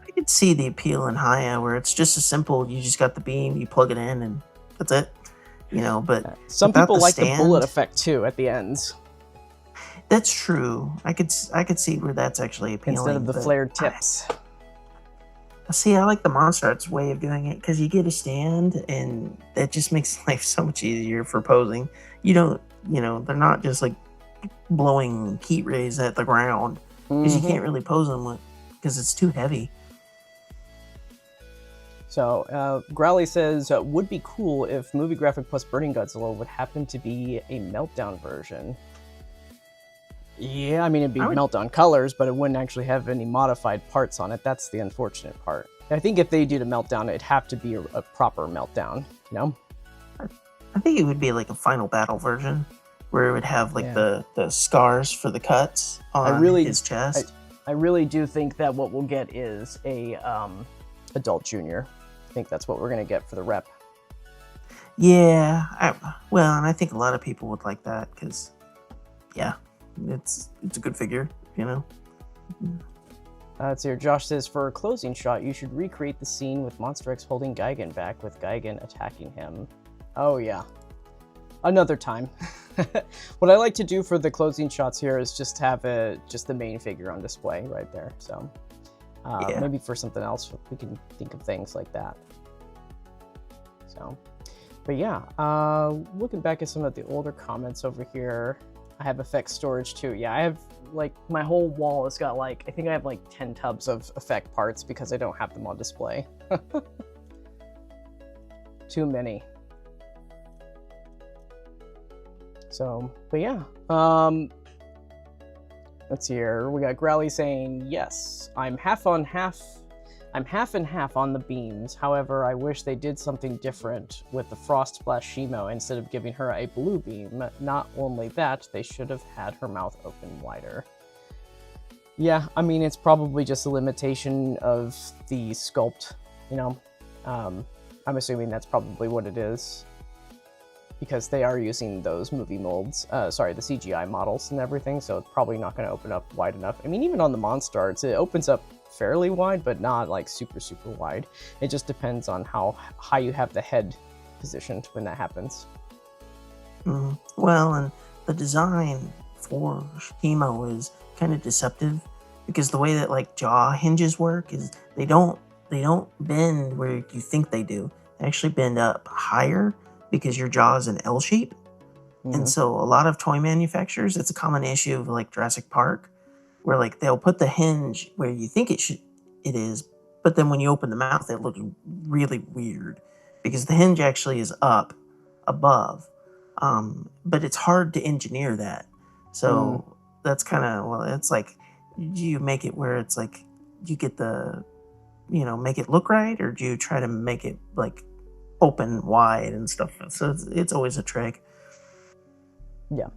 I could see the appeal in Haya, where it's just a simple, you just got the beam, you plug it in, and that's it. You know, but some people like the bullet effect, too, at the ends. That's true. I could see where that's actually appealing. Instead of the flared tips. See, I like the MonsterArts way of doing it, because you get a stand, and that just makes life so much easier for posing. You don't, they're not just like blowing heat rays at the ground, because you can't really pose them with, because it's too heavy. So, Growly says, would be cool if Movie Graphic Plus Burning Godzilla would happen to be a Meltdown version. Yeah, I mean, it'd be Meltdown colors, but it wouldn't actually have any modified parts on it. That's the unfortunate part. I think if they do the Meltdown, it'd have to be a proper Meltdown, you know? I think it would be like a Final Battle version, where it would have like the scars for the cuts on his chest. I really do think that what we'll get is a Adult Junior. I think that's what we're going to get for the rep. Yeah, and I think a lot of people would like that, because, yeah. It's a good figure, you know. Let's hear. Josh says, for a closing shot, you should recreate the scene with Monster X holding Gigan back with Gigan attacking him. Oh yeah, another time. What I like to do for the closing shots here is just have just the main figure on display right there. So maybe for something else we can think of things like that. So, but yeah, looking back at some of the older comments over here. I have effect storage too. Yeah, I have like my whole wall has got like, I think I have like 10 tubs of effect parts because I don't have them on display. Too many. So, but yeah. Let's see here. We got Growly saying, yes, I'm half and half on the beams. However, I wish they did something different with the Frost Splash Shimo instead of giving her a blue beam. Not only that, they should have had her mouth open wider. Yeah, I mean, it's probably just a limitation of the sculpt, you know. I'm assuming that's probably what it is, because they are using those movie molds, the CGI models and everything, so it's probably not going to open up wide enough. I mean, even on the MonsterArts, it opens up fairly wide, but not like super wide. It just depends on how high you have the head positioned when that happens. Well, and the design for Shimo is kind of deceptive, because the way that like jaw hinges work is they don't bend where you think they do. They actually bend up higher because your jaw is an L shape. And so a lot of toy manufacturers, it's a common issue of like Jurassic Park, where like they'll put the hinge where you think it is, but then when you open the mouth, it looks really weird because the hinge actually is up above. But it's hard to engineer that. So that's kind of, well, it's like, do you make it where it's like, you get the, make it look right, or do you try to make it like open wide and stuff? So it's always a trick. Yeah.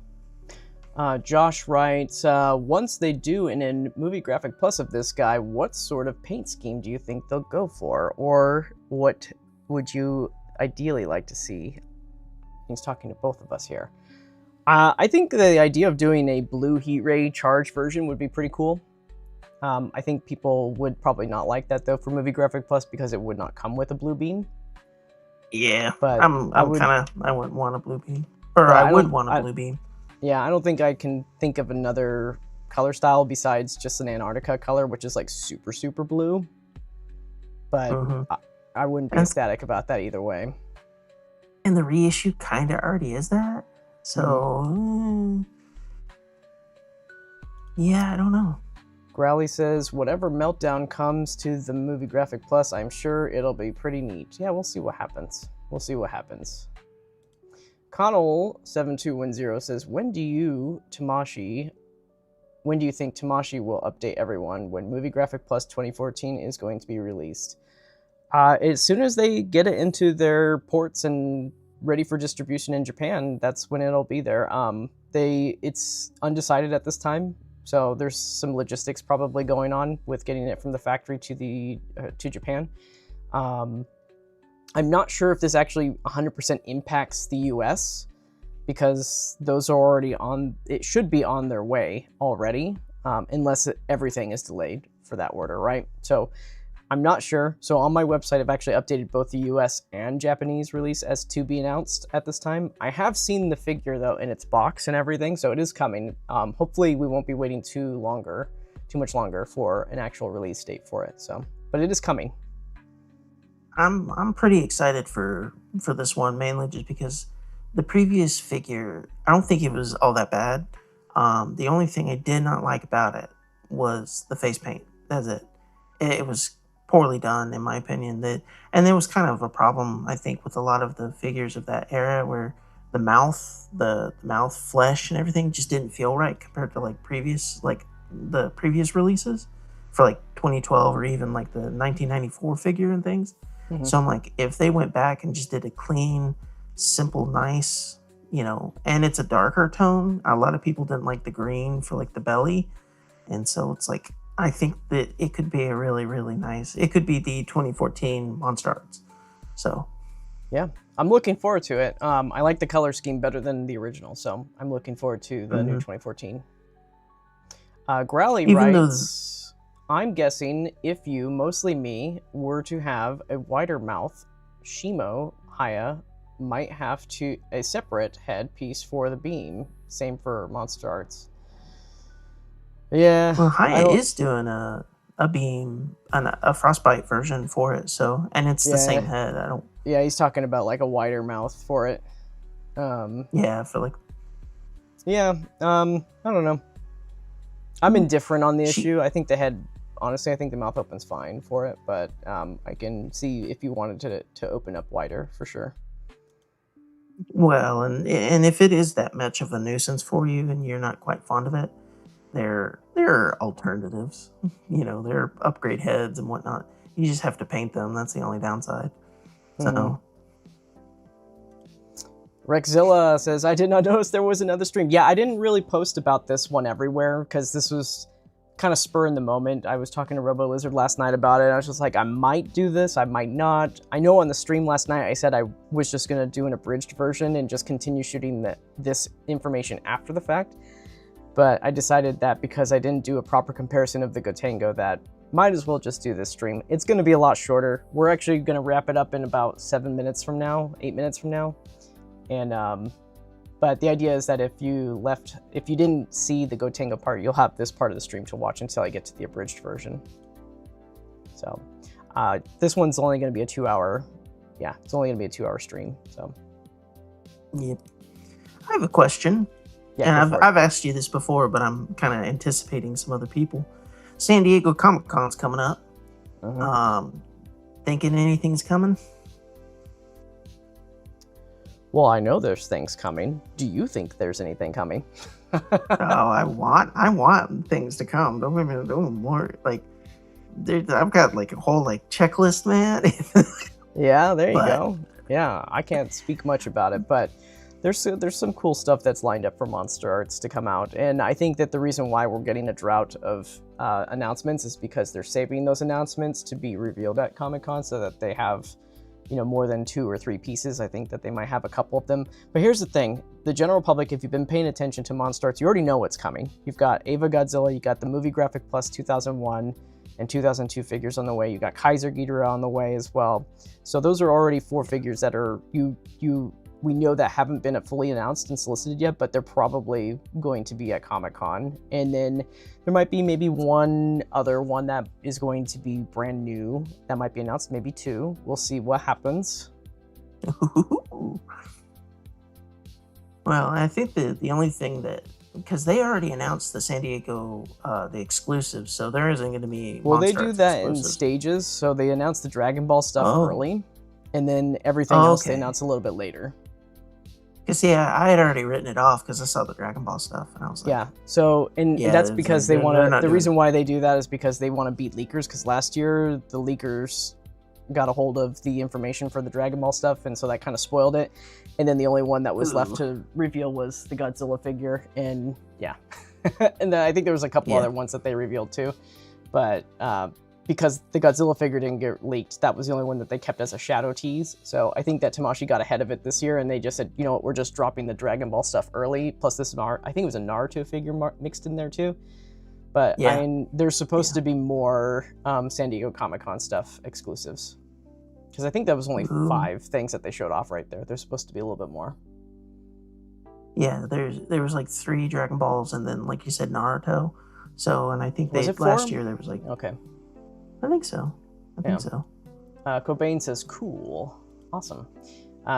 Josh writes, once they do in Movie Graphic Plus of this guy, what sort of paint scheme do you think they'll go for? Or what would you ideally like to see? He's talking to both of us here. I think the idea of doing a blue heat ray charge version would be pretty cool. I think people would probably not like that though for Movie Graphic Plus because it would not come with a blue beam. Yeah, but I wouldn't want a blue beam. Or I would want a blue beam. Yeah, I don't think I can think of another color style besides just an Antarctica color, which is like super blue. But I wouldn't be ecstatic about that either way. And the reissue kind of already is that. So, yeah, I don't know. Growly says, whatever Meltdown comes to the Movie Graphic Plus, I'm sure it'll be pretty neat. Yeah, we'll see what happens. Connell7210 says, when do you think Tamashii will update everyone when Movie Graphic Plus 2014 is going to be released? As soon as they get it into their ports and ready for distribution in Japan, that's when it'll be there. It's undecided at this time So there's some logistics probably going on with getting it from the factory to Japan. I'm not sure if this actually 100% impacts the US, because those are already on, it should be on their way already, unless everything is delayed for that order, right? So I'm not sure. So on my website, I've actually updated both the US and Japanese release as to be announced at this time. I have seen the figure though in its box and everything, so it is coming. Hopefully we won't be waiting too much longer for an actual release date for it. So, but it is coming. I'm pretty excited for this one, mainly just because the previous figure, I don't think it was all that bad. The only thing I did not like about it was the face paint. That's it. It was poorly done, in my opinion. And there was kind of a problem, I think, with a lot of the figures of that era, where the mouth flesh and everything just didn't feel right compared to the previous releases for like 2012 or even like the 1994 figure and things. Mm-hmm. So I'm like, if they went back and just did a clean, simple, nice, and it's a darker tone. A lot of people didn't like the green for like the belly, and so it's like, I think that it could be a really, really nice. It could be the 2014 MonsterArts. So, yeah, I'm looking forward to it. I like the color scheme better than the original, so I'm looking forward to the new 2014. Growly writes, I'm guessing if you, mostly me, were to have a wider mouth, Shimo Haya might have a separate head piece for the beam. Same for MonsterArts. Yeah. Well, Haya is doing a beam, a frostbite version for it. So, and it's the same head. Yeah, he's talking about like a wider mouth for it. Yeah, for like. Yeah. I don't know. I'm indifferent on the issue. I think the head. Honestly, I think the mouth opens fine for it, but I can see if you wanted to open up wider for sure. Well, and if it is that much of a nuisance for you and you're not quite fond of it, there are alternatives. There are upgrade heads and whatnot. You just have to paint them. That's the only downside. So. Rexzilla says, I did not notice there was another stream. Yeah, I didn't really post about this one everywhere because this was kind of spur in the moment. I was talking to Robo Lizard last night about it. I was just like, I might do this, I might not. I know on the stream last night I said I was just going to do an abridged version and just continue shooting this information after the fact. But I decided that because I didn't do a proper comparison of the Gotengo, that might as well just do this stream. It's going to be a lot shorter. We're actually going to wrap it up in about 8 minutes from now. And but the idea is that if you didn't see the Gotengo part, you'll have this part of the stream to watch until I get to the abridged version. So this one's only going to be a 2-hour. Yeah, it's only going to be a 2-hour stream. So. Yep. I have a question. Yeah, and I've asked you this before, but I'm kind of anticipating some other people. San Diego Comic-Con's coming up. Thinking anything's coming? Well, I know there's things coming. Do you think there's anything coming? Oh, I want things to come. Don't get me more like. I've got like a whole like checklist, man. Yeah, there you go. Yeah, I can't speak much about it, but there's some cool stuff that's lined up for MonsterArts to come out, and I think that the reason why we're getting a drought of announcements is because they're saving those announcements to be revealed at Comic-Con, so that they have, more than 2 or 3 pieces. I think that they might have a couple of them. But here's the thing: the general public, if you've been paying attention to MonsterArts, you already know what's coming. You've got Eva Godzilla, you got the Movie Graphic Plus 2001 and 2002 figures on the way. You got Kaiser Ghidorah on the way as well. So those are already 4 figures that are we know that haven't been fully announced and solicited yet, but they're probably going to be at Comic-Con. And then there might be maybe one other one that is going to be brand new that might be announced, maybe 2. We'll see what happens. Well, I think the only thing that, because they already announced the San Diego, the exclusive, so there isn't going to be. Well, they do that in stages. So they announced the Dragon Ball stuff early, and then everything else they announce a little bit later. Because, I had already written it off because I saw the Dragon Ball stuff, and I was like... Yeah, so, and that's because they want to... The reason why they do that is because they want to beat leakers, because last year, the leakers got a hold of the information for the Dragon Ball stuff, and so that kind of spoiled it. And then the only one that was left to reveal was the Godzilla figure, and yeah. And then I think there was a couple other ones that they revealed too. But because the Godzilla figure didn't get leaked, that was the only one that they kept as a shadow tease. So I think that Tamashii got ahead of it this year, and they just said, you know what, we're just dropping the Dragon Ball stuff early. Plus this, I think it was a Naruto figure mixed in there too. But I mean, there's supposed to be more San Diego Comic-Con stuff exclusives. Because I think that was only 5 things that they showed off right there. There's supposed to be a little bit more. Yeah, there was like 3 Dragon Balls, and then, like you said, Naruto. So, and I think last year there was like... Okay. I think so. I think so. Cobain says, cool. Awesome.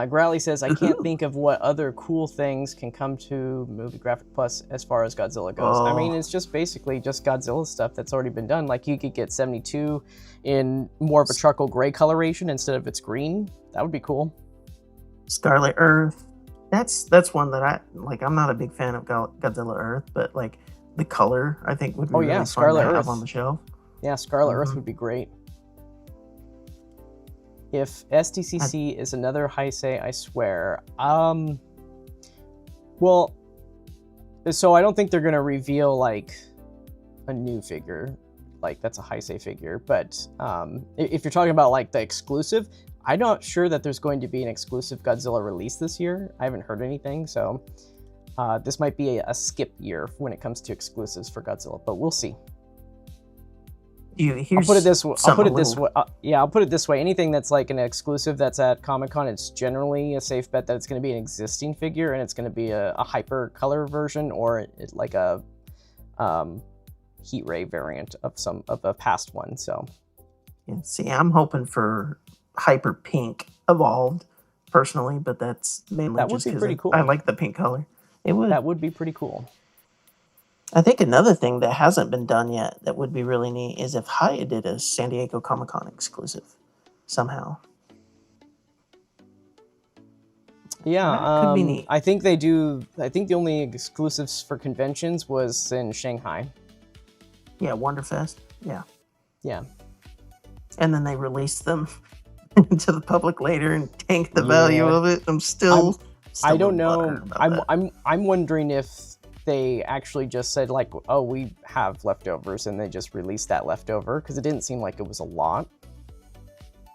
Growly says, I can't think of what other cool things can come to Movie Graphic Plus as far as Godzilla goes. I mean, it's just basically just Godzilla stuff that's already been done. Like, you could get 72 in more of a charcoal gray coloration instead of its green. That would be cool. Scarlet Earth. That's one that I'm not a big fan of Godzilla Earth, but like the color I think would be really fun Scarlet to Earth have on the shelf. Yeah, Scarlet Earth would be great. If SDCC is another Heisei, I swear. Well, so I don't think they're gonna reveal like a new figure, like that's a Heisei figure. But if you're talking about like the exclusive, I'm not sure that there's going to be an exclusive Godzilla release this year. I haven't heard anything, so this might be a skip year when it comes to exclusives for Godzilla. But we'll see. I'll put it this way. I'll put it this way. Anything that's like an exclusive that's at Comic-Con, it's generally a safe bet that it's going to be an existing figure and it's going to be a hyper color version or like a heat ray variant of a past one. So, yeah, see, I'm hoping for hyper pink evolved personally, but that's mainly just because I like the pink color. That would be pretty cool. I think another thing that hasn't been done yet that would be really neat is if Hiya did a San Diego Comic-Con exclusive somehow. Yeah, could be neat. I think they do. I think the only exclusives for conventions was in Shanghai. Yeah, Wonderfest. Yeah. Yeah. And then they released them to the public later and tanked the value of it. I don't know. I'm wondering if they actually just said like, oh, we have leftovers, and they just released that leftover, because it didn't seem like it was a lot.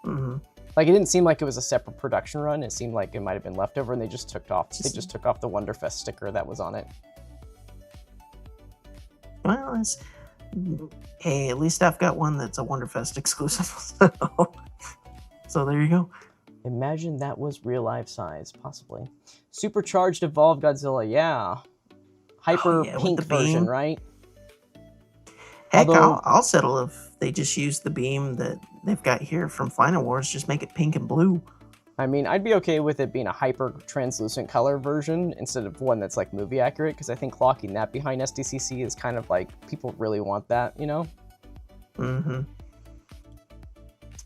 Like, it didn't seem like it was a separate production run. It seemed like it might have been leftover, and they just took off the Wonderfest sticker that was on it. Well, hey, at least I've got one that's a Wonderfest exclusive. So there you go. Imagine that was real life size, possibly. Supercharged Evolved Godzilla, yeah. Hyper pink version, right? Heck, I'll settle if they just use the beam that they've got here from Final Wars, just make it pink and blue. I mean, I'd be okay with it being a hyper translucent color version instead of one that's like movie accurate, because I think locking that behind SDCC is kind of like, people really want that, you know? Mm-hmm.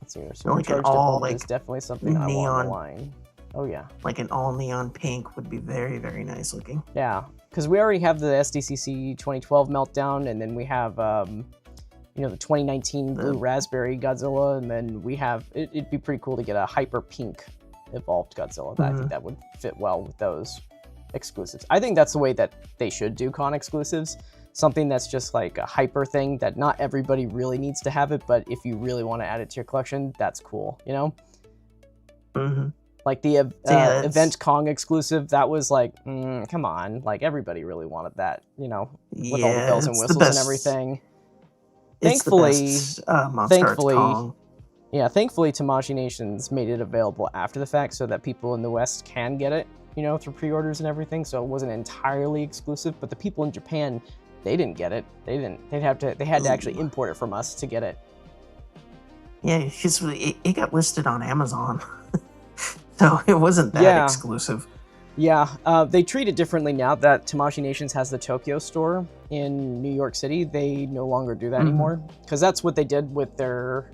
Let's see here. Supercharged Evolved is definitely something I want on the line. Oh, yeah. Like an all neon pink would be very, very nice looking. Yeah, because we already have the SDCC 2012 Meltdown, and then we have, you know, the 2019 Blue Raspberry Godzilla, and then we have, it'd be pretty cool to get a hyper pink evolved Godzilla. I think that would fit well with those exclusives. I think that's the way that they should do con exclusives. Something that's just like a hyper thing that not everybody really needs to have it, but if you really want to add it to your collection, that's cool, you know? Like the Event Kong exclusive, that was like, come on, like everybody really wanted that, you know, with all the bells and whistles and everything. Thankfully, thankfully, Tamashii Nations made it available after the fact so that people in the West can get it, you know, through pre-orders and everything. So it wasn't entirely exclusive, but the people in Japan, they didn't get it. They had to actually import it from us to get it. Yeah, because it got listed on Amazon. So it wasn't that exclusive. Yeah, they treat it differently now that Tamashii Nations has the Tokyo store in New York City. They no longer do that anymore, because that's what they did with their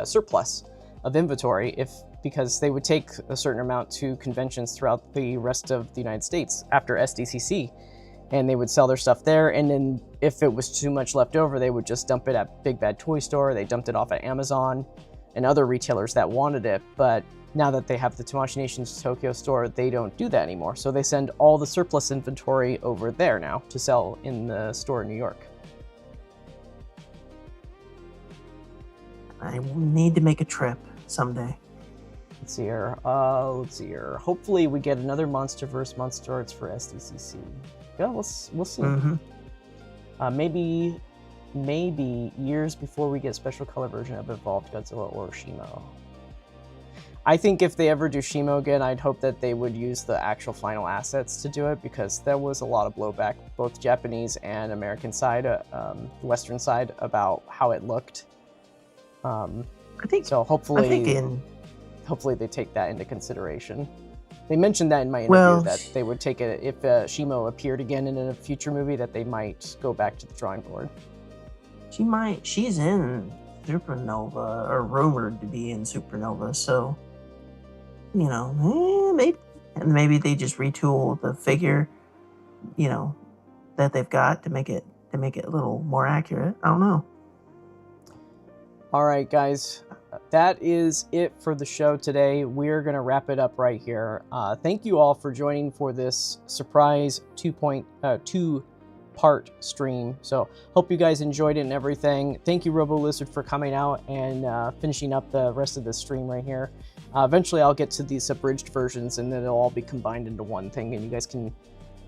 surplus of inventory. Because they would take a certain amount to conventions throughout the rest of the United States after SDCC, and they would sell their stuff there. And then if it was too much left over, they would just dump it at Big Bad Toy Store. They dumped it off at Amazon. and other retailers that wanted it, but now that they have the Tamashii Nation's Tokyo store, they don't do that anymore. So they send all the surplus inventory over there now to sell in the store in New York. I need to make a trip someday. Let's see here. Hopefully we get another MonsterVerse MonsterArts for SDCC. Yeah, we'll see. Maybe years before we get special color version of Evolved Godzilla or Shimo. I think if they ever do Shimo again, I'd hope that they would use the actual final assets to do it, because there was a lot of blowback, both Japanese and American side, Western side, about how it looked. I think so. Hopefully they take that into consideration. They mentioned that in my interview, that they would take it if Shimo appeared again in a future movie, that they might go back to the drawing board. She's in Supernova, or rumored to be in Supernova, so you know, maybe they just retool the figure, you know, that they've got to make it a little more accurate. I don't know. All right, guys, that is it for the show today. We're going to wrap it up right here. Thank you all for joining for this surprise two-part stream. So hope you guys enjoyed it and everything. Thank you, Robo Lizard, for coming out and finishing up the rest of the stream right here. Eventually, I'll get to these abridged versions, and then it'll all be combined into one thing, and you guys can,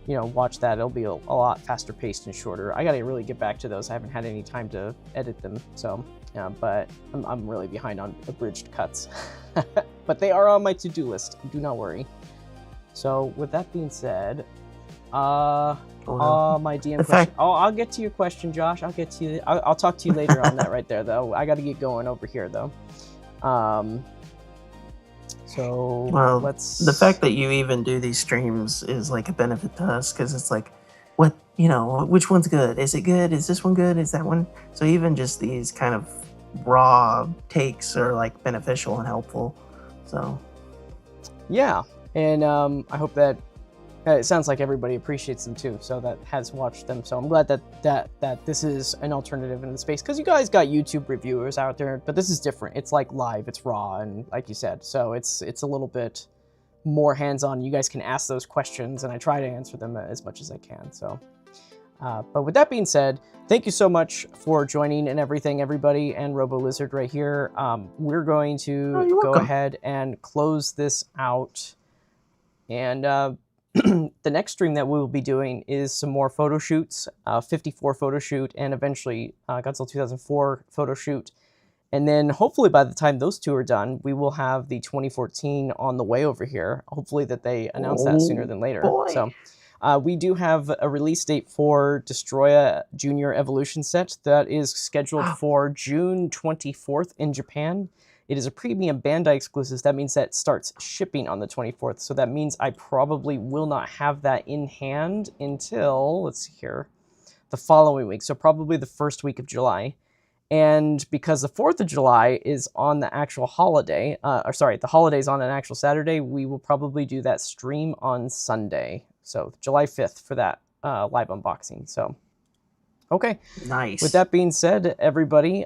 you know, watch that. It'll be a lot faster paced and shorter. I gotta really get back to those. I haven't had any time to edit them, so yeah, but I'm really behind on abridged cuts. But they are on my to-do list, do not worry. So with that being said, my DM question. I'll get to your question, Josh. I'll talk to you later on that right there, though. I gotta get going over here, though. So the fact that you even do these streams is like a benefit to us, because it's like, what, you know, which one's good? Is it good? Is this one good? Is that one? So even just these kind of raw takes are like beneficial and helpful. So yeah, and I hope that it sounds like everybody appreciates them too, so that has watched them. So I'm glad that this is an alternative in the space, because you guys got YouTube reviewers out there, but this is different. It's like live, it's raw, and like you said, so it's a little bit more hands-on. You guys can ask those questions, and I try to answer them as much as I can. So, but with that being said, thank you so much for joining and everything, everybody, and Robo Lizard right here. We're going to go ahead and close this out, and the next stream that we will be doing is some more photo shoots, 54 photo shoot, and eventually Godzilla 2004 photo shoot. And then hopefully by the time those two are done, we will have the 2014 on the way over here. Hopefully that they announce that sooner than later. Boy. So we do have a release date for Destroya Junior Evolution set that is scheduled for June 24th in Japan. It is a premium Bandai exclusive. That means that it starts shipping on the 24th. So that means I probably will not have that in hand until, let's see here, the following week. So probably the first week of July. And because the 4th of July is on the actual holiday, the holiday's on an actual Saturday, we will probably do that stream on Sunday. So July 5th for that live unboxing. So, okay. Nice. With that being said, everybody,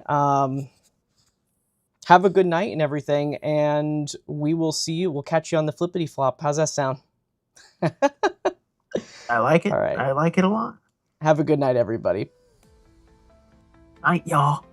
have a good night and everything, and we will see you. We'll catch you on the flippity flop. How's that sound? I like it. All right. I like it a lot. Have a good night, everybody. Night, y'all.